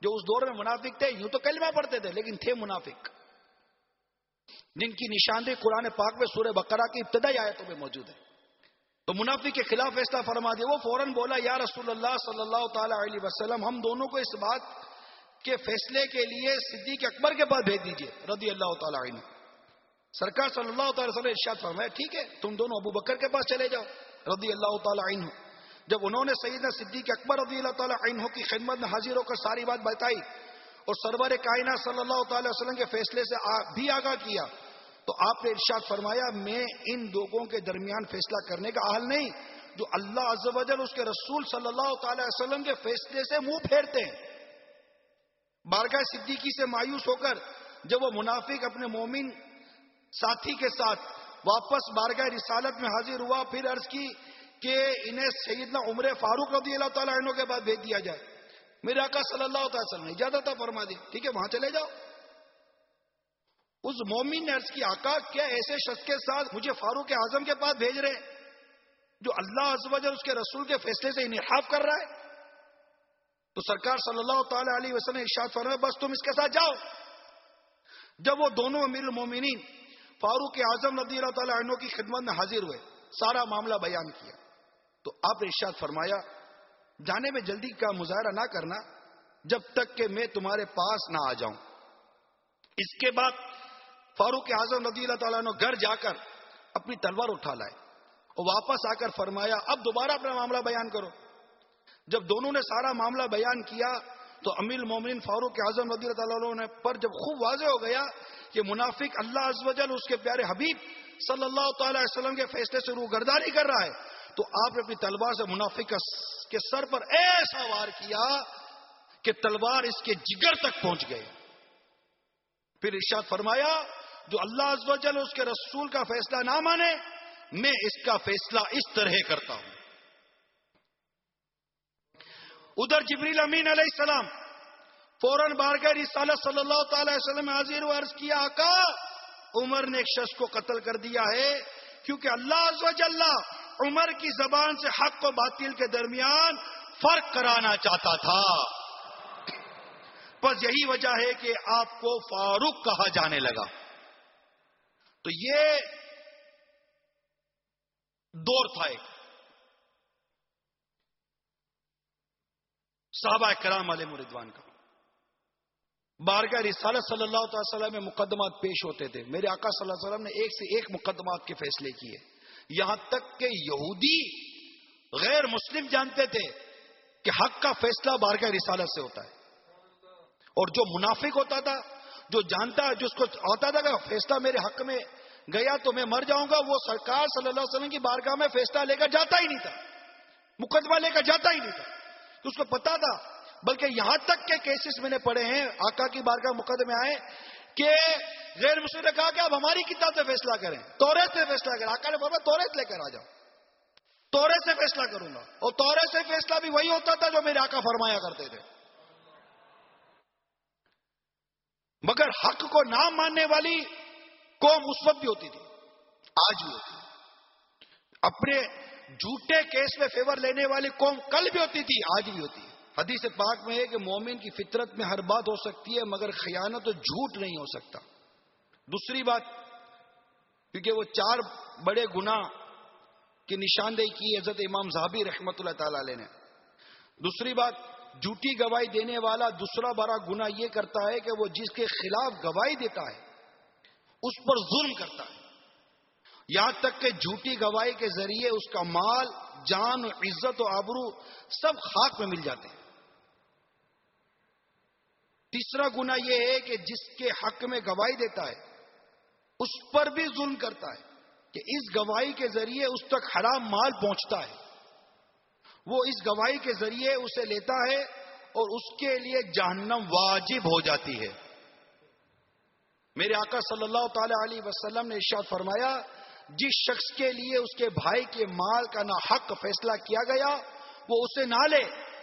جو اس دور میں منافق تھے, یوں تو کلمہ پڑھتے تھے لیکن تھے منافق, جن کی نشاندہی قرآن پاک میں سورہ بقرہ کی ابتدائی آیتوں میں موجود ہے. تو منافق کے خلاف فیصلہ فرما دیا. وہ فوراً بولا یا رسول اللہ صلی اللہ تعالی علیہ وسلم, ہم دونوں کو اس بات کے فیصلے کے لیے صدیق اکبر کے پاس بھیج دیجئے رضی اللہ تعالی عنہ. سرکار صلی اللہ تعالی وسلم نے ارشاد فرمایا ٹھیک ہے, تم دونوں ابو بکر کے پاس چلے جاؤ رضی اللہ تعالی عنہ. جب انہوں نے سیدنا صدیق اکبر رضی اللہ تعالی عنہ کی خدمت میں حاضر ہو کر ساری بات بتائی اور سرور کائنات صلی اللہ تعالی وسلم کے فیصلے سے بھی آگاہ کیا, تو آپ نے ارشاد فرمایا میں ان لوگوں کے درمیان فیصلہ کرنے کا اہل نہیں جو اللہ عز و جل اس کے رسول صلی اللہ تعالی وسلم کے فیصلے سے منہ پھیرتے ہیں. بارگاہ صدیقی سے مایوس ہو کر جب وہ منافق اپنے مومن ساتھی کے ساتھ واپس بارگاہ رسالت میں حاضر ہوا, پھر عرض کی کہ انہیں سیدنا عمر فاروق رضی اللہ تعالی عنہ کے بعد بھیج دیا جائے. میرے آقا صلی اللہ تعالی وسلم نے اجازت فرما دی, ٹھیک ہے وہاں چلے جاؤ. اس مومن نے عرض کی آقا کیا ایسے شخص کے ساتھ مجھے فاروق اعظم کے پاس بھیج رہے جو اللہ عز و جل اس کے رسول کے فیصلے سے انحراف کر رہا ہے؟ تو سرکار صلی اللہ تعالی علیہ وسلم نے ارشاد فرمایا بس تم اس کے ساتھ جاؤ. جب وہ دونوں امیر المومنین فاروق اعظم رضی اللہ تعالی عنہ کی خدمت میں حاضر ہوئے, سارا معاملہ بیان کیا, تو آپ نے ارشاد فرمایا جانے میں جلدی کا مظاہرہ نہ کرنا جب تک کہ میں تمہارے پاس نہ آ جاؤں. اس کے بعد فاروق اعظم رضی اللہ تعالیٰ عنہ گھر جا کر اپنی تلوار اٹھا لائے اور واپس آ کر فرمایا اب دوبارہ اپنا معاملہ بیان کرو. جب دونوں نے سارا معاملہ بیان کیا تو امیر المومنین فاروق اعظم رضی اللہ تعالیٰ عنہ پر جب خوب واضح ہو گیا کہ منافق اللہ عز و جل اس کے پیارے حبیب صلی اللہ تعالی علیہ وسلم کے فیصلے سے روگردانی کر رہا ہے, تو آپ نے اپنی تلوار سے منافق کے سر پر ایسا وار کیا کہ تلوار اس کے جگر تک پہنچ گئے. پھر ارشاد فرمایا جو اللہ عز و جل اس کے رسول کا فیصلہ نہ مانے میں اس کا فیصلہ اس طرح کرتا ہوں. ادھر جبریل امین علیہ السلام فوراً بارگاہ رسالت صلی اللہ تعالی وسلم حاضر و عرض کیا آقا عمر نے ایک شخص کو قتل کر دیا ہے کیونکہ اللہ عز و جل عمر کی زبان سے حق و باطل کے درمیان فرق کرانا چاہتا تھا, بس یہی وجہ ہے کہ آپ کو فاروق کہا جانے لگا. تو یہ دور تھا ایک صحابہ کرام علیہ رضوان کا. بارگاہ رسالت صلی اللہ تعالی وسلم میں مقدمات پیش ہوتے تھے. میرے آقا صلی اللہ علیہ وسلم نے ایک سے ایک مقدمات کے فیصلے کیے, یہاں تک کہ یہودی غیر مسلم جانتے تھے کہ حق کا فیصلہ بارگاہ رسالت سے ہوتا ہے, اور جو منافق ہوتا تھا جو جانتا جس کو ہوتا تھا کہ فیصلہ میرے حق میں گیا تو میں مر جاؤں گا, وہ سرکار صلی اللہ علیہ وسلم کی بارگاہ میں فیصلہ لے کر جاتا ہی نہیں تھا, مقدمہ لے کر جاتا ہی نہیں تھا. تو اس کو پتا تھا, بلکہ یہاں تک کہ کیسز میں نے پڑھے ہیں آقا کی بارگاہ مقدمے آئے کہ غیر مسلم نے کہا کہ آپ ہماری کتاب سے فیصلہ کریں, توریت سے فیصلہ کریں. آقا نے فرمایا توریت لے کر آ جاؤ, توریت سے فیصلہ کروں گا. اور توریت سے فیصلہ بھی وہی ہوتا تھا جو میرے آقا فرمایا کرتے تھے. مگر حق کو نہ ماننے والی قوم اس وقت بھی ہوتی تھی, آج بھی ہوتی ہے. اپنے جھوٹے کیس میں فیور لینے والی قوم کل بھی ہوتی تھی، آج بھی ہوتی ہے. حدیث پاک میں ہے کہ مومن کی فطرت میں ہر بات ہو سکتی ہے مگر خیانت و جھوٹ نہیں ہو سکتا. دوسری بات، کیونکہ وہ 4 بڑے گناہ کی نشاندہی کی حضرت امام ذہبی رحمۃ اللہ تعالی علیہ نے. دوسری بات، جھوٹی گواہی دینے والا دوسرا بڑا گناہ یہ کرتا ہے کہ وہ جس کے خلاف گواہی دیتا ہے اس پر ظلم کرتا ہے، یہاں تک کہ جھوٹی گواہی کے ذریعے اس کا مال، جان، عزت و آبرو سب خاک میں مل جاتے ہیں. تیسرا گناہ یہ ہے کہ جس کے حق میں گواہی دیتا ہے اس پر بھی ظلم کرتا ہے کہ اس گواہی کے ذریعے اس تک حرام مال پہنچتا ہے، وہ اس گواہی کے ذریعے اسے لیتا ہے اور اس کے لیے جہنم واجب ہو جاتی ہے. میرے آقا صلی اللہ تعالی علیہ وسلم نے ارشاد فرمایا، جس شخص کے لیے اس کے بھائی کے مال کا ناحق فیصلہ کیا گیا وہ اسے نہ لے،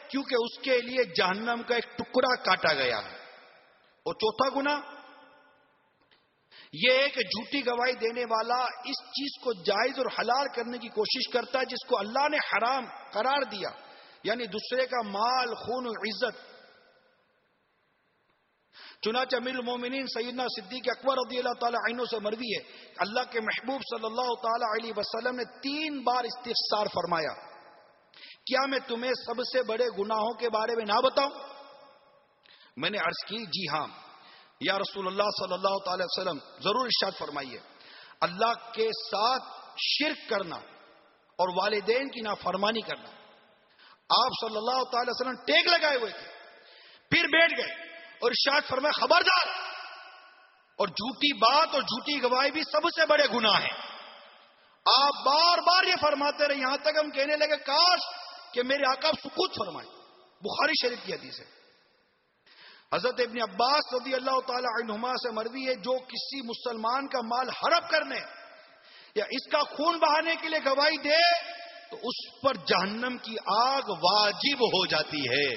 کیونکہ اس کے لیے جہنم کا ایک ٹکڑا کاٹا گیا ہے. اور چوتھا گناہ یہ ہے کہ جھوٹی گواہی دینے والا اس چیز کو جائز اور حلال کرنے کی کوشش کرتا ہے جس کو اللہ نے حرام قرار دیا، یعنی دوسرے کا مال، خون و عزت. چنانچہ امیر المومنین سیدنا صدیق اکبر رضی اللہ تعالی عنہ سے مروی ہے، اللہ کے محبوب صلی اللہ تعالی علیہ وسلم نے 3 بار استفسار فرمایا، کیا میں تمہیں سب سے بڑے گناہوں کے بارے میں نہ بتاؤں؟ میں نے عرض کی، جی ہاں یا رسول اللہ صلی اللہ تعالی وسلم، ضرور ارشاد فرمائیے. اللہ کے ساتھ شرک کرنا اور والدین کی نافرمانی کرنا. آپ صلی اللہ تعالی وسلم ٹیک لگائے ہوئے تھے، پھر بیٹھ گئے اور ارشاد فرمایا، خبردار، اور جھوٹی بات اور جھوٹی گواہی بھی سب سے بڑے گناہ ہیں. آپ بار بار یہ فرماتے رہے، یہاں تک ہم کہنے لگے کاش کہ میرے آقا سکوت فرمائے. بخاری شریف کی حدیث ہے. حضرت ابن عباس رضی اللہ تعالی عنہما سے مروی ہے، جو کسی مسلمان کا مال ہڑپ کرنے یا اس کا خون بہانے کے لیے گواہی دے تو اس پر جہنم کی آگ واجب ہو جاتی ہے.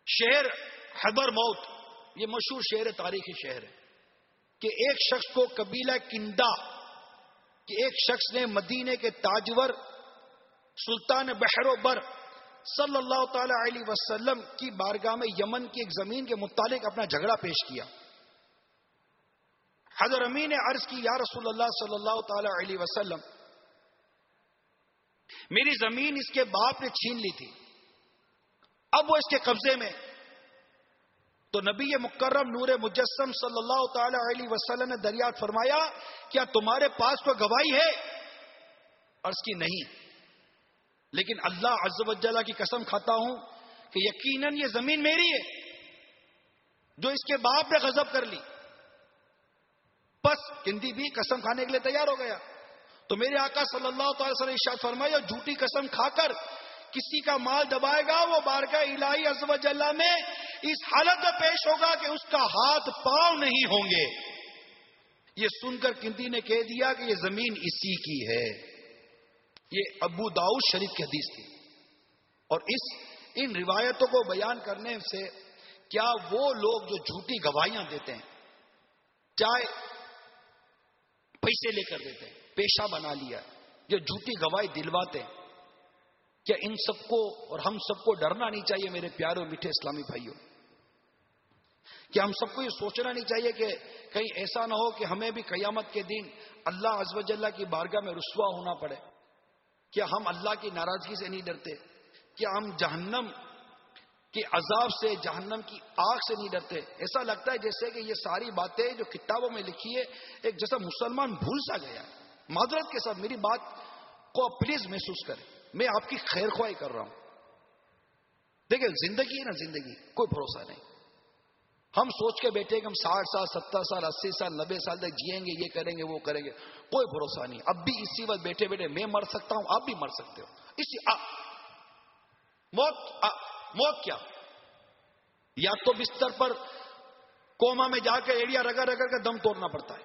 شہر حضر موت یہ مشہور شہر، تاریخی شہر ہے کہ ایک شخص کو قبیلہ کندا کہ ایک شخص نے مدینے کے تاجور سلطان بحر و بر صلی اللہ تعالی علیہ وسلم کی بارگاہ میں یمن کی ایک زمین کے متعلق اپنا جھگڑا پیش کیا. حضرت امی نے عرض کی، یا رسول اللہ صلی اللہ تعالی علیہ وسلم، میری زمین اس کے باپ نے چھین لی تھی، اب وہ اس کے قبضے میں. تو نبی مکرم نور مجسم صلی اللہ تعالی علیہ وسلم نے دریافت فرمایا، کیا تمہارے پاس کوئی گواہی ہے؟ عرض کی، نہیں، لیکن اللہ عز و جل کی قسم کھاتا ہوں کہ یقیناً یہ زمین میری ہے جو اس کے باپ نے غضب کر لی. بس کندی بھی قسم کھانے کے لیے تیار ہو گیا. تو میرے آقا صلی اللہ تعالی وسلم نے ارشاد فرمایا، جھوٹی قسم کھا کر کسی کا مال دبائے گا وہ بارگاہ الہی عز و جل میں اس حالت میں پیش ہوگا کہ اس کا ہاتھ پاؤں نہیں ہوں گے. یہ سن کر کندی نے کہہ دیا کہ یہ زمین اسی کی ہے. یہ ابو داؤد شریف کی حدیث تھی. اور ان روایتوں کو بیان کرنے سے کیا وہ لوگ جو جھوٹی گواہیاں دیتے ہیں، چاہے پیسے لے کر دیتے ہیں، پیشہ بنا لیا، جو جھوٹی گواہی دلواتے ہیں، کیا ان سب کو اور ہم سب کو ڈرنا نہیں چاہیے میرے پیارے اور میٹھے اسلامی بھائیوں؟ کیا ہم سب کو یہ سوچنا نہیں چاہیے کہ کہیں ایسا نہ ہو کہ ہمیں بھی قیامت کے دن اللہ عز و جل کی بارگاہ میں رسوا ہونا پڑے؟ کیا ہم اللہ کی ناراضگی سے نہیں ڈرتے؟ کیا ہم جہنم کے عذاب سے، جہنم کی آگ سے نہیں ڈرتے؟ ایسا لگتا ہے جیسے کہ یہ ساری باتیں جو کتابوں میں لکھی ہے ایک جیسا مسلمان بھول سا گیا ہے. معذرت کے ساتھ میری بات کو پلیز محسوس کریں، میں آپ کی خیر خواہی کر رہا ہوں. دیکھیں زندگی ہے نا، زندگی کوئی بھروسہ نہیں. ہم سوچ کے بیٹھے کہ ہم 60 سال 70 سال 80 سال 90 سال تک جیئیں گے، یہ کریں گے وہ کریں گے، کوئی بھروسہ نہیں. اب بھی اسی وقت بیٹھے بیٹھے میں مر سکتا ہوں، آپ بھی مر سکتے ہو. موت کیا؟ یا تو بستر پر کوما میں جا کے ایڑیا رگڑ رگڑ کر دم توڑنا پڑتا ہے.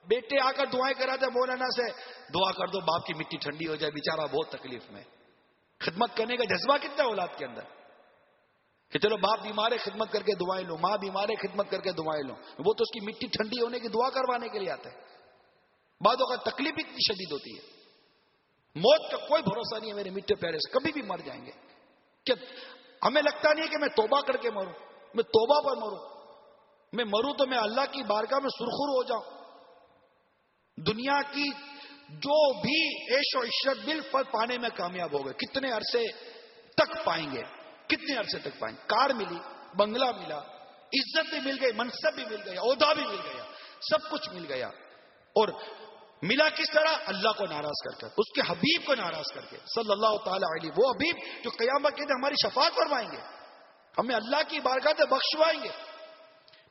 بیٹے آ کر دعائیں کراتے مولانا سے، دعا کر دو باپ کی مٹی ٹھنڈی ہو جائے، بیچارہ بہت تکلیف میں. خدمت کرنے کا جذبہ کتنا اولاد کے اندر. کہ چلو باپ بیمار ہے خدمت کر کے دعائیں لو، ماں بیمار ہے خدمت کر کے دعائیں لو، وہ تو اس کی مٹی ٹھنڈی ہونے کی دعا کروانے کے لیے آتا ہے. بعدوں کا تکلیف اتنی شدید ہوتی ہے، موت کا کوئی بھروسہ نہیں ہے میرے میٹھے پیارے سے، کبھی بھی مر جائیں گے. کہ ہمیں لگتا نہیں ہے کہ میں توبہ کر کے مروں، میں توبہ پر مروں، میں مروں تو میں اللہ کی بارگاہ میں سرخر ہو جاؤں. دنیا کی جو بھی عیش و عشرت بالفعل پانے میں کامیاب ہو گئے، کتنے عرصے تک پائیں گے، کتنے عرصے تک پائیں گے. کار ملی، بنگلہ ملا، عزت بھی مل گئی، منصب بھی مل گیا، عہدہ بھی مل گیا، سب کچھ مل گیا. اور ملا کس طرح؟ اللہ کو ناراض کر کر، اس کے حبیب کو ناراض کر کے صلی اللہ تعالی علیہ، وہ حبیب جو قیامت کے دن ہماری شفاعت فرمائیں گے، ہمیں اللہ کی بارگاہ سے بخشوائیں گے.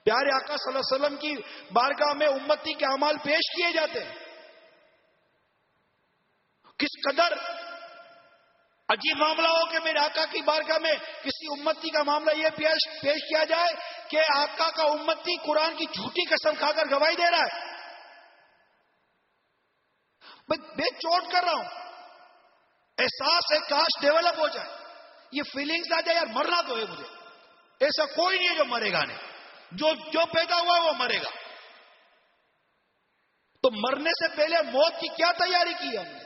پیارے آقا صلی اللہ علیہ وسلم کی بارگاہ میں امتی کے اعمال پیش کیے جاتے ہیں. کس قدر عجیب معاملہ ہو کہ میرے آقا کی بارگاہ میں کسی امتی کا معاملہ یہ پیش کیا جائے کہ آقا کا امتی قرآن کی جھوٹی قسم کھا کر گواہی دے رہا ہے. بے چوٹ کر رہا ہوں، احساس ہے کاش ڈیولپ ہو جائے، یہ فیلنگز آ جائے، یار مرنا تو ہے مجھے. ایسا کوئی نہیں ہے جو مرے گا نہیں، جو پیدا ہوا وہ مرے گا. تو مرنے سے پہلے موت کی کیا تیاری کی ہم نے؟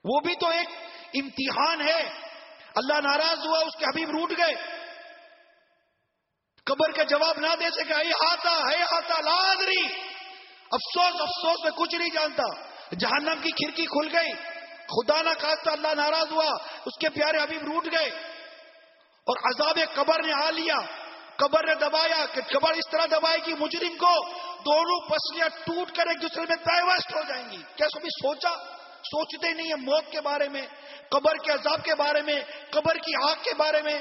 وہ بھی تو ایک امتحان ہے. اللہ ناراض ہوا، اس کے حبیب روٹ گئے، قبر کا جواب نہ دے سکے. اے ہاتا لا ادری، افسوس افسوس میں کچھ نہیں جانتا. جہنم کی کھڑکی کھل گئی، خدا نہ خواستہ اللہ ناراض ہوا، اس کے پیارے حبیب روٹ گئے. اور عذاب قبر نے آ لیا، قبر نے دبایا کہ قبر اس طرح دبائے گی مجرم کو دونوں پسلیاں ٹوٹ کر ایک دوسرے میں پیوست ہو جائیں گی. کیا کبھی سوچتے نہیں ہیں موت کے بارے میں، قبر کے عذاب کے بارے میں، قبر کی آگ کے بارے میں؟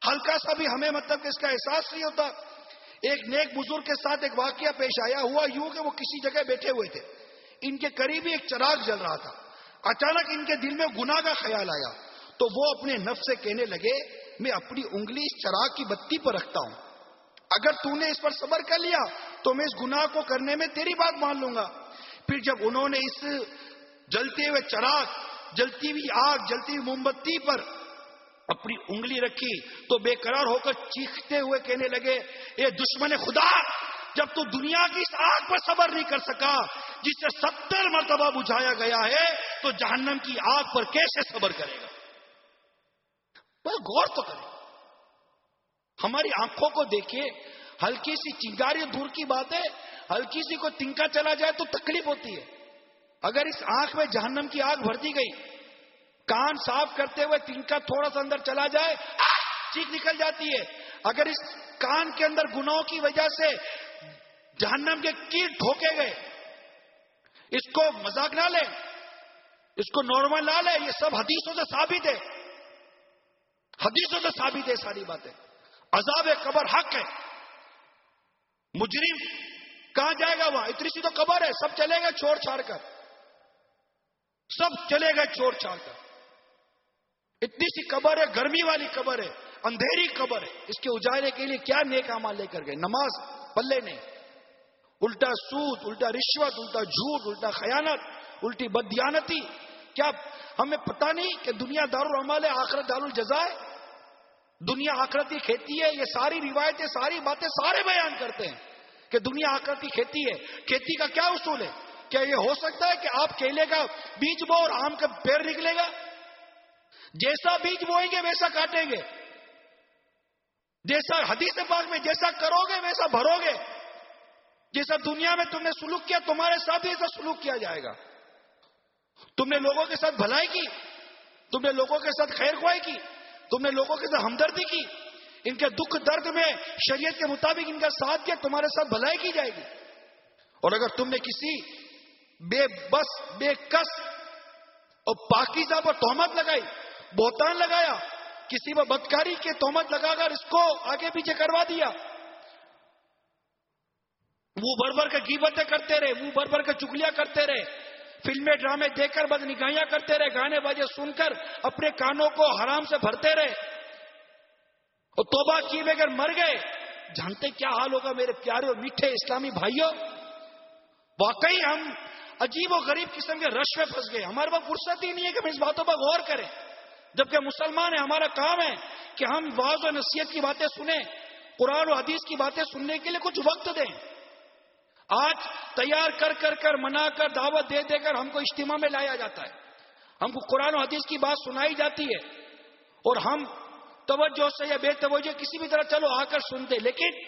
ہلکا سا بھی ہمیں مطلب کہ اس کا احساس نہیں ہوتا. ایک نیک بزرگ کے ساتھ ایک واقعہ پیش آیا، ہوا یوں کہ وہ کسی جگہ بیٹھے ہوئے تھے، ان کے قریب ایک چراغ جل رہا تھا. اچانک ان کے دل میں گناہ کا خیال آیا، تو وہ اپنے نفس سے کہنے لگے میں اپنی انگلی اس چراغ کی بتی پر رکھتا ہوں، اگر تو نے اس پر صبر کر لیا تو میں اس گناہ کو کرنے میں تیری بات مان لوں گا. پھر جب انہوں نے اس جلتے ہوئے چراغ، جلتی ہوئی آگ، جلتی ہوئی موم بتی پر اپنی انگلی رکھی تو بے قرار ہو کر چیختے ہوئے کہنے لگے اے دشمن خدا، جب تو دنیا کی اس آگ پر صبر نہیں کر سکا جس سے 70 مرتبہ بجھایا گیا ہے، تو جہنم کی آگ پر کیسے صبر کرے گا؟ بس غور تو کریں، ہماری آنکھوں کو دیکھیے، ہلکی سی چنگاری دور کی بات ہے، ہلکی سی کو تنکا چلا جائے تو تکلیف ہوتی ہے. اگر اس آنکھ میں جہنم کی آگ بھر دی گئی، کان صاف کرتے ہوئے تنکا تھوڑا سا اندر چلا جائے چیخ نکل جاتی ہے. اگر اس کان کے اندر گناہوں کی وجہ سے جہنم کے کیڑ ٹھوکے گئے، اس کو مذاق نہ لیں، اس کو نارمل نہ لیں، یہ سب حدیثوں سے ثابت ہے، حدیثوں سے ثابت ہے ساری باتیں. عذاب قبر حق ہے. مجرم کہاں جائے گا؟ وہاں اتنی سی تو قبر ہے، سب چلے گئے چھوڑ چھاڑ کر، سب چلے گئے چھوڑ چھاڑ کر. اتنی سی قبر ہے، گرمی والی قبر ہے، اندھیری قبر ہے، اس کے اجالے کے لیے کیا نیک اعمال لے کر گئے؟ نماز پلے نہیں، الٹا سود، الٹا رشوت، الٹا جھوٹ، الٹا خیانت، الٹی بددیانتی. کیا ہمیں پتہ نہیں کہ دنیا دارالعمل ہے، آخرت دارالجزا ہے؟ دنیا آخرت کی کھیتی ہے. یہ ساری روایتیں، ساری باتیں سارے بیان کرتے ہیں کہ دنیا آخرت کی کھیتی ہے. کھیتی کا کیا اصول ہے؟ کیا یہ ہو سکتا ہے کہ آپ کیلے کا بیج بو اور آم کا پیڑ نکلے گا؟ جیسا بیج بوئیں گے ویسا کاٹیں گے، جیسا حدیث پاک میں جیسا کرو گے ویسا بھرو گے. جیسا دنیا میں تم نے سلوک کیا تمہارے ساتھ ایسا سلوک کیا جائے گا. تم نے لوگوں کے ساتھ بھلائی کی، تم نے لوگوں کے ساتھ خیر خواہی کی، تم نے لوگوں کے ساتھ ہمدردی کی، ان کے دکھ درد میں شریعت کے مطابق ان کا ساتھ کیا، تمہارے ساتھ بھلائی کی جائے گی. اور اگر تم نے کسی بے بس، بے کس اور پاکیزہ پر تہمت لگائی، بہتان لگایا، کسی پر بدکاری کے تہمت لگا کر اس کو آگے پیچھے کروا دیا، منہ بھر بھر کے غیبتیں کرتے رہے، منہ بھر بھر کے چگلیاں کرتے رہے، فلمیں ڈرامے دیکھ کر بد نگاہیاں کرتے رہے، گانے باجے سن کر اپنے کانوں کو حرام سے بھرتے رہے اور توبہ کیے بغیر مر گئے، جانتے کیا حال ہوگا میرے پیارے اور میٹھے اسلامی بھائیوں؟ واقعی ہم عجیب و غریب قسم کے رش میں پھنس گئے. ہمارے پاس فرصت ہی نہیں ہے کہ ہم اس باتوں پر غور کریں، جبکہ مسلمان ہیں، ہمارا کام ہے کہ ہم واعظ و نصیحت کی باتیں سنیں، قرآن و حدیث کی باتیں سننے کے لیے کچھ وقت دیں. آج تیار کر کر کر منا کر دعوت دے دے کر ہم کو اجتماع میں لایا جاتا ہے، ہم کو قرآن و حدیث کی بات سنائی جاتی ہے اور ہم توجہ سے یا بے توجہ کسی بھی طرح چلو آ کر سنتے. لیکن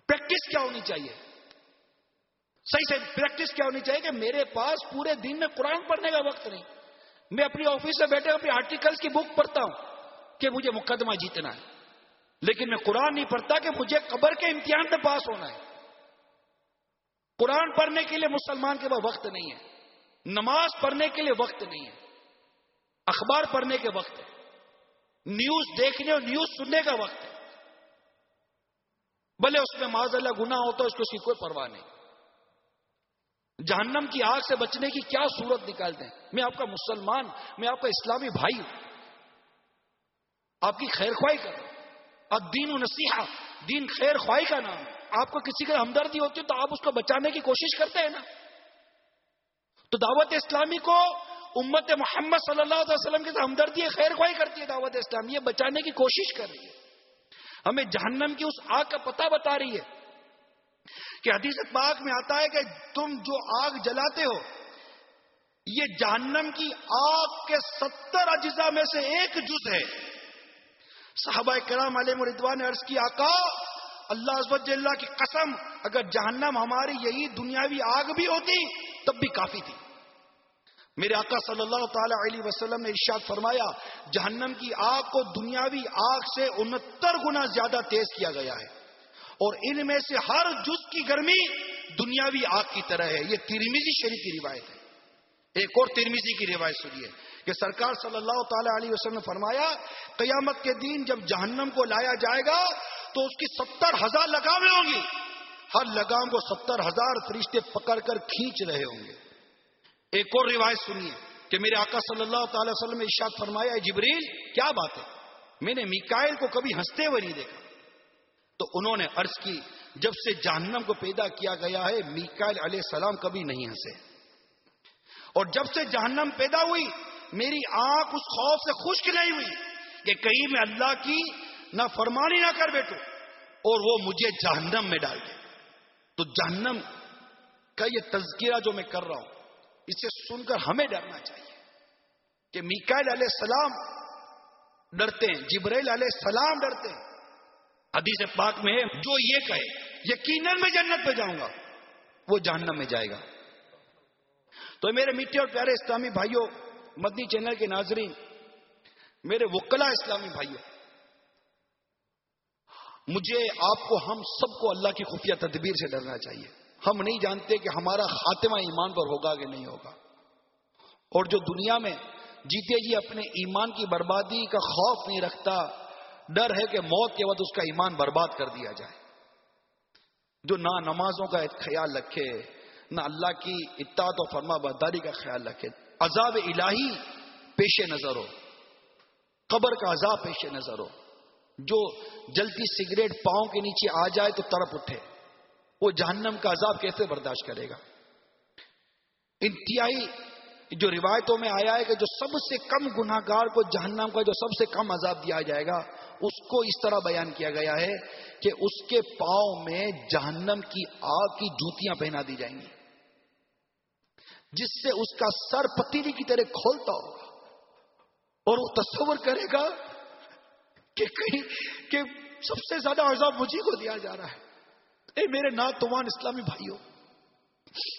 پریکٹس کیا ہونی چاہیے؟ صحیح سے پریکٹس کیا ہونی چاہیے کہ میرے پاس پورے دن میں قرآن پڑھنے کا وقت نہیں. میں اپنی آفس میں بیٹھے اپنی آرٹیکلز کی بک پڑھتا ہوں کہ مجھے مقدمہ جیتنا ہے، لیکن میں قرآن نہیں پڑھتا کہ مجھے قبر کے امتحان میں پاس ہونا ہے. قرآن پڑھنے کے لیے مسلمان کے پاس وقت نہیں ہے، نماز پڑھنے کے لیے وقت نہیں ہے، اخبار پڑھنے کے وقت ہے، نیوز دیکھنے اور نیوز سننے کا وقت ہے. بھلے اس میں معاذ اللہ گناہ ہوتا ہے، اس کو اس کی کوئی پرواہ نہیں. جہنم کی آگ سے بچنے کی کیا صورت نکالتے ہیں؟ میں آپ کا مسلمان، میں آپ کا اسلامی بھائی ہوں، آپ کی خیر خواہی کر رہا ہوں. الدین و نصیحہ، دین خیر خواہی کا نام ہے. آپ کو کسی کا ہمدردی ہوتی ہے تو آپ اس کو بچانے کی کوشش کرتے ہیں نا. تو دعوت اسلامی کو امت محمد صلی اللہ علیہ وسلم کے ساتھ ہمدردی خیر خواہی کرتی ہے. دعوت اسلامی یہ بچانے کی کوشش کر رہی ہے، ہمیں جہنم کی اس آگ کا پتہ بتا رہی ہے کہ حدیث پاک میں آتا ہے کہ تم جو آگ جلاتے ہو یہ جہنم کی آگ کے 70 اجزاء میں سے ایک جز ہے. صحابہ کرام علیہ رضوان نے عرض کی آقا اللہ عز و جل کی قسم اگر جہنم ہماری یہی دنیاوی آگ بھی ہوتی تب بھی کافی تھی. میرے آقا صلی اللہ تعالی علیہ وسلم نے ارشاد فرمایا جہنم کی آگ کو دنیاوی آگ سے 69 گنا زیادہ تیز کیا گیا ہے اور ان میں سے ہر جز کی گرمی دنیاوی آگ کی طرح ہے. یہ ترمذی شریف کی روایت ہے. ایک اور ترمذی کی روایت سنیے کہ سرکار صلی اللہ تعالی علیہ وسلم نے فرمایا قیامت کے دن جب جہنم کو لایا جائے گا تو اس کی 70,000 لگامیں ہوں گی، ہر لگام کو 70,000 فرشتے پکڑ کر کھینچ رہے ہوں گے. ایک اور روایت سنیے کہ میرے آقا صلی اللہ تعالی وسلم نے ارشاد فرمایا جبریل کیا بات ہے، میں نے میکائیل کو کبھی ہنستے ہوئے نہیں دیکھا. تو انہوں نے عرض کی جب سے جہنم کو پیدا کیا گیا ہے میکائیل علیہ السلام کبھی نہیں ہنسے، اور جب سے جہنم پیدا ہوئی میری آنکھ اس خوف سے خشک نہیں ہوئی کہ کہیں میں اللہ کی نافرمانی نہ کر بیٹھوں اور وہ مجھے جہنم میں ڈال دے. تو جہنم کا یہ تذکرہ جو میں کر رہا ہوں اسے سن کر ہمیں ڈرنا چاہیے کہ میکائیل علیہ السلام ڈرتے ہیں، جبرائیل علیہ السلام ڈرتے ہیں. حدیث پاک میں ہے جو یہ کہے یقیناً میں جنت پہ جاؤں گا وہ جہنم میں جائے گا. تو میرے میٹھے اور پیارے اسلامی بھائیوں، مدنی چینل کے ناظرین، میرے وکلا اسلامی بھائیوں، مجھے آپ کو ہم سب کو اللہ کی خفیہ تدبیر سے ڈرنا چاہیے. ہم نہیں جانتے کہ ہمارا خاتمہ ایمان پر ہوگا کہ نہیں ہوگا، اور جو دنیا میں جیتے جی اپنے ایمان کی بربادی کا خوف نہیں رکھتا، ڈر ہے کہ موت کے وقت اس کا ایمان برباد کر دیا جائے. جو نہ نمازوں کا خیال رکھے، نہ اللہ کی اطاعت و فرما برداری کا خیال رکھے، عذاب الہی پیش نظر ہو، قبر کا عذاب پیش نظر ہو، جو جلتی سگریٹ پاؤں کے نیچے آ جائے تو تڑپ اٹھے، وہ جہنم کا عذاب کیسے برداشت کرے گا. انتہائی جو روایتوں میں آیا ہے کہ جو سب سے کم گناہگار کو جہنم کا جو سب سے کم عذاب دیا جائے گا اس کو اس طرح بیان کیا گیا ہے کہ اس کے پاؤں میں جہنم کی آگ کی جوتیاں پہنا دی جائیں گی جس سے اس کا سر پتیلی کی طرح کھولتا ہوگا اور وہ تصور کرے گا کہ کہیں کہ سب سے زیادہ عذاب مجھے کو دیا جا رہا ہے. اے میرے ناتوان اسلامی بھائیوں،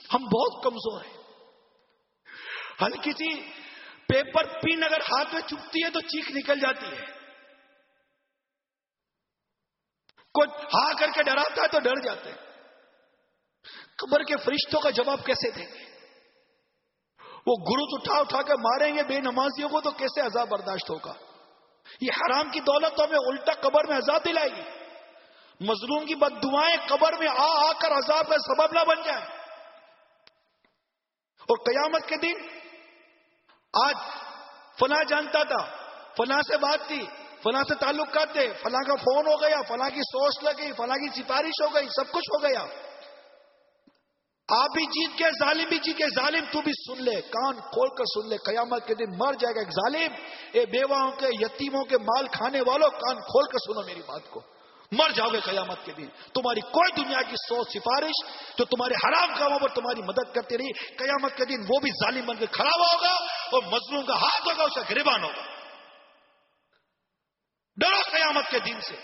ہم بہت کمزور ہیں. ہلکی سی پیپر پین اگر ہاتھ میں چپتی ہے تو چیخ نکل جاتی ہے، کوئی ہاں کر کے ڈراتا ہے تو ڈر جاتے ہیں. قبر کے فرشتوں کا جواب کیسے دیں گے؟ وہ گروز اٹھا اٹھا کے ماریں گے بے نمازیوں کو تو کیسے عذاب برداشت ہوگا؟ یہ حرام کی دولت تو ہمیں الٹا قبر میں عذاب دلائے گی. مظلوم کی بد دعائیں قبر میں آ آ کر عذاب کا سبب نہ بن جائے. اور قیامت کے دن آج فلاں جانتا تھا، فلاں سے بات تھی، فلاں سے تعلقات تھے، فلاں کا فون ہو گیا، فلاں کی سوچ لگ گئی، فلاں کی سفارش ہو گئی، سب کچھ ہو گیا. آپ بھی جیت کے ظالم بھی جیت کے. ظالم تو بھی سن لے, کان کھول کر سن لے, قیامت کے دن مر جائے گا ایک ظالم. اے بیواؤں کے یتیموں کے مال کھانے والوں, کان کھول کر سنو میری بات کو, مر جاؤ گے قیامت کے دن. تمہاری کوئی دنیا کی سوچ سفارش جو تمہارے حرام کاموں پر تمہاری مدد کرتی رہی, قیامت کے دن وہ بھی ظالم بن کے کھڑا ہوا ہوگا اور مظلوم کا ہاتھ ہوگا, اس کا گریبان ہوگا. ڈرو قیامت کے دن سے,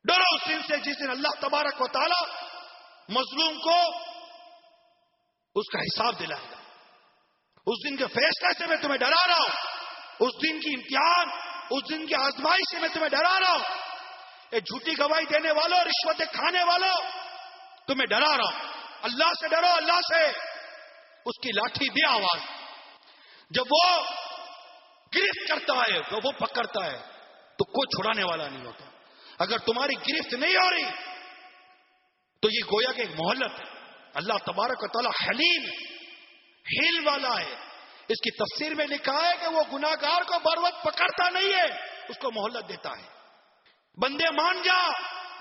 ڈرو اس دن سے جس دن اللہ تبارک و تعالی مظلوم کو اس کا حساب دلائے گا. اس دن کے فیصلے سے میں تمہیں ڈرا رہا ہوں, اس دن کی امتحان, اس دن کی آزمائش سے میں تمہیں ڈرا رہا ہوں. اے جھوٹی گواہی دینے والوں, رشوتیں کھانے والوں, تمہیں ڈرا رہا ہوں. اللہ سے ڈرو, اللہ سے. اس کی لاٹھی بھی آواز, جب وہ گرفت کرتا ہے تو وہ پکڑتا ہے تو کوئی چھڑانے والا نہیں ہوتا. اگر تمہاری گرفت نہیں ہو رہی تو یہ گویا کہ ایک مہلت ہے. اللہ تبارک و تعالی حلیم, حل والا ہے. اس کی تفسیر میں لکھا ہے کہ وہ گناہگار کو بر وقت پکڑتا نہیں ہے, اس کو مہلت دیتا ہے. بندے مان جا,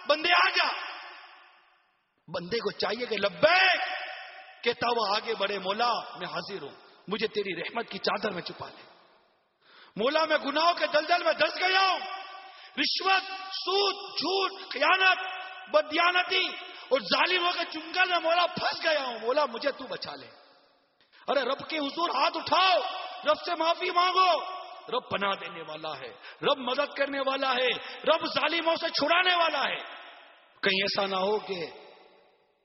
بندے آ جا. بندے کو چاہیے کہ لبیک کہتا ہوا آگے بڑھے, مولا میں حاضر ہوں, مجھے تیری رحمت کی چادر میں چھپا لے. مولا میں گناہوں کے دلدل میں دھس گیا ہوں, رشوت, سود, جھوٹ, خیانت, بددیانتی اور ظالموں کے چنگل میں مولا پھنس گیا ہوں, مولا مجھے تو بچا لے. ارے رب کے حضور ہاتھ اٹھاؤ, رب سے معافی مانگو. رب پناہ دینے والا ہے, رب مدد کرنے والا ہے, رب ظالموں سے چھڑانے والا ہے. کہیں ایسا نہ ہو کہ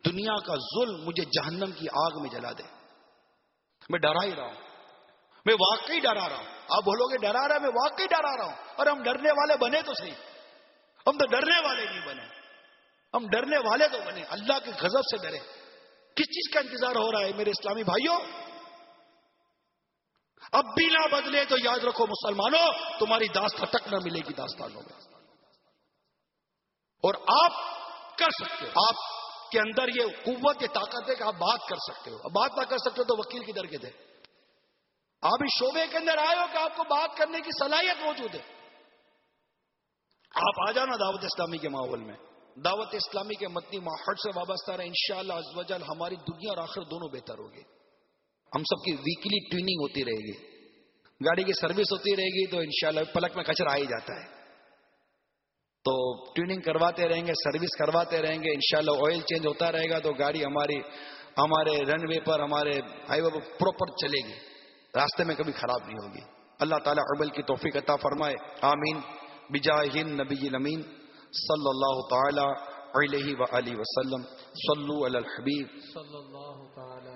دنیا کا ظلم مجھے جہنم کی آگ میں جلا دے. میں ڈرا ہی رہا ہوں, میں واقعی ڈرا رہا ہوں. آپ بولو گے ڈرا رہا, میں واقعی ڈرا رہا ہوں. اور ہم ڈرنے والے بنے تو صحیح, ہم تو ڈرنے والے نہیں بنے, ہم ڈرنے والے تو بنے, اللہ کے غضب سے ڈرے. کس چیز کا انتظار ہو رہا ہے میرے اسلامی بھائیوں؟ اب بھی نہ بدلے تو یاد رکھو مسلمانوں, تمہاری داستان تک نہ ملے گی داستانوں میں. اور آپ کر سکتے ہو, آپ کے اندر یہ قوت, یہ طاقت ہے کہ آپ بات کر سکتے ہو. اب بات نہ کر سکتے ہو تو وکیل کی در کے دے. آپ اس شعبے کے اندر آئے ہو کہ آپ کو بات کرنے کی صلاحیت موجود ہے. آپ آ جانا دعوت اسلامی کے ماحول میں. دعوت اسلامی کے متنی ماحول سے وابستہ رہے, انشاءاللہ عز و جل ہماری دنیا اور آخرت دونوں بہتر ہوگی. ہم سب کی ویکلی ٹریننگ ہوتی رہے گی, گاڑی کی سروس ہوتی رہے گی, تو انشاءاللہ پلک میں کچرا آ ہی جاتا ہے. تو ٹریننگ کرواتے رہیں گے, سروس کرواتے رہیں گے, انشاءاللہ آئل چینج ہوتا رہے گا تو گاڑی ہمارے رن وے پر, ہمارے ہائی وے پر پراپر چلے گی, راستے میں کبھی خراب نہیں ہوگی. اللہ تعالیٰ عمل کی توفیق عطا فرمائے, آمین. بجاہ النبی الامین صلی اللہ تعالی علیہ وآلہ وسلم. صلو علی الحبیب صلی اللہ تعالی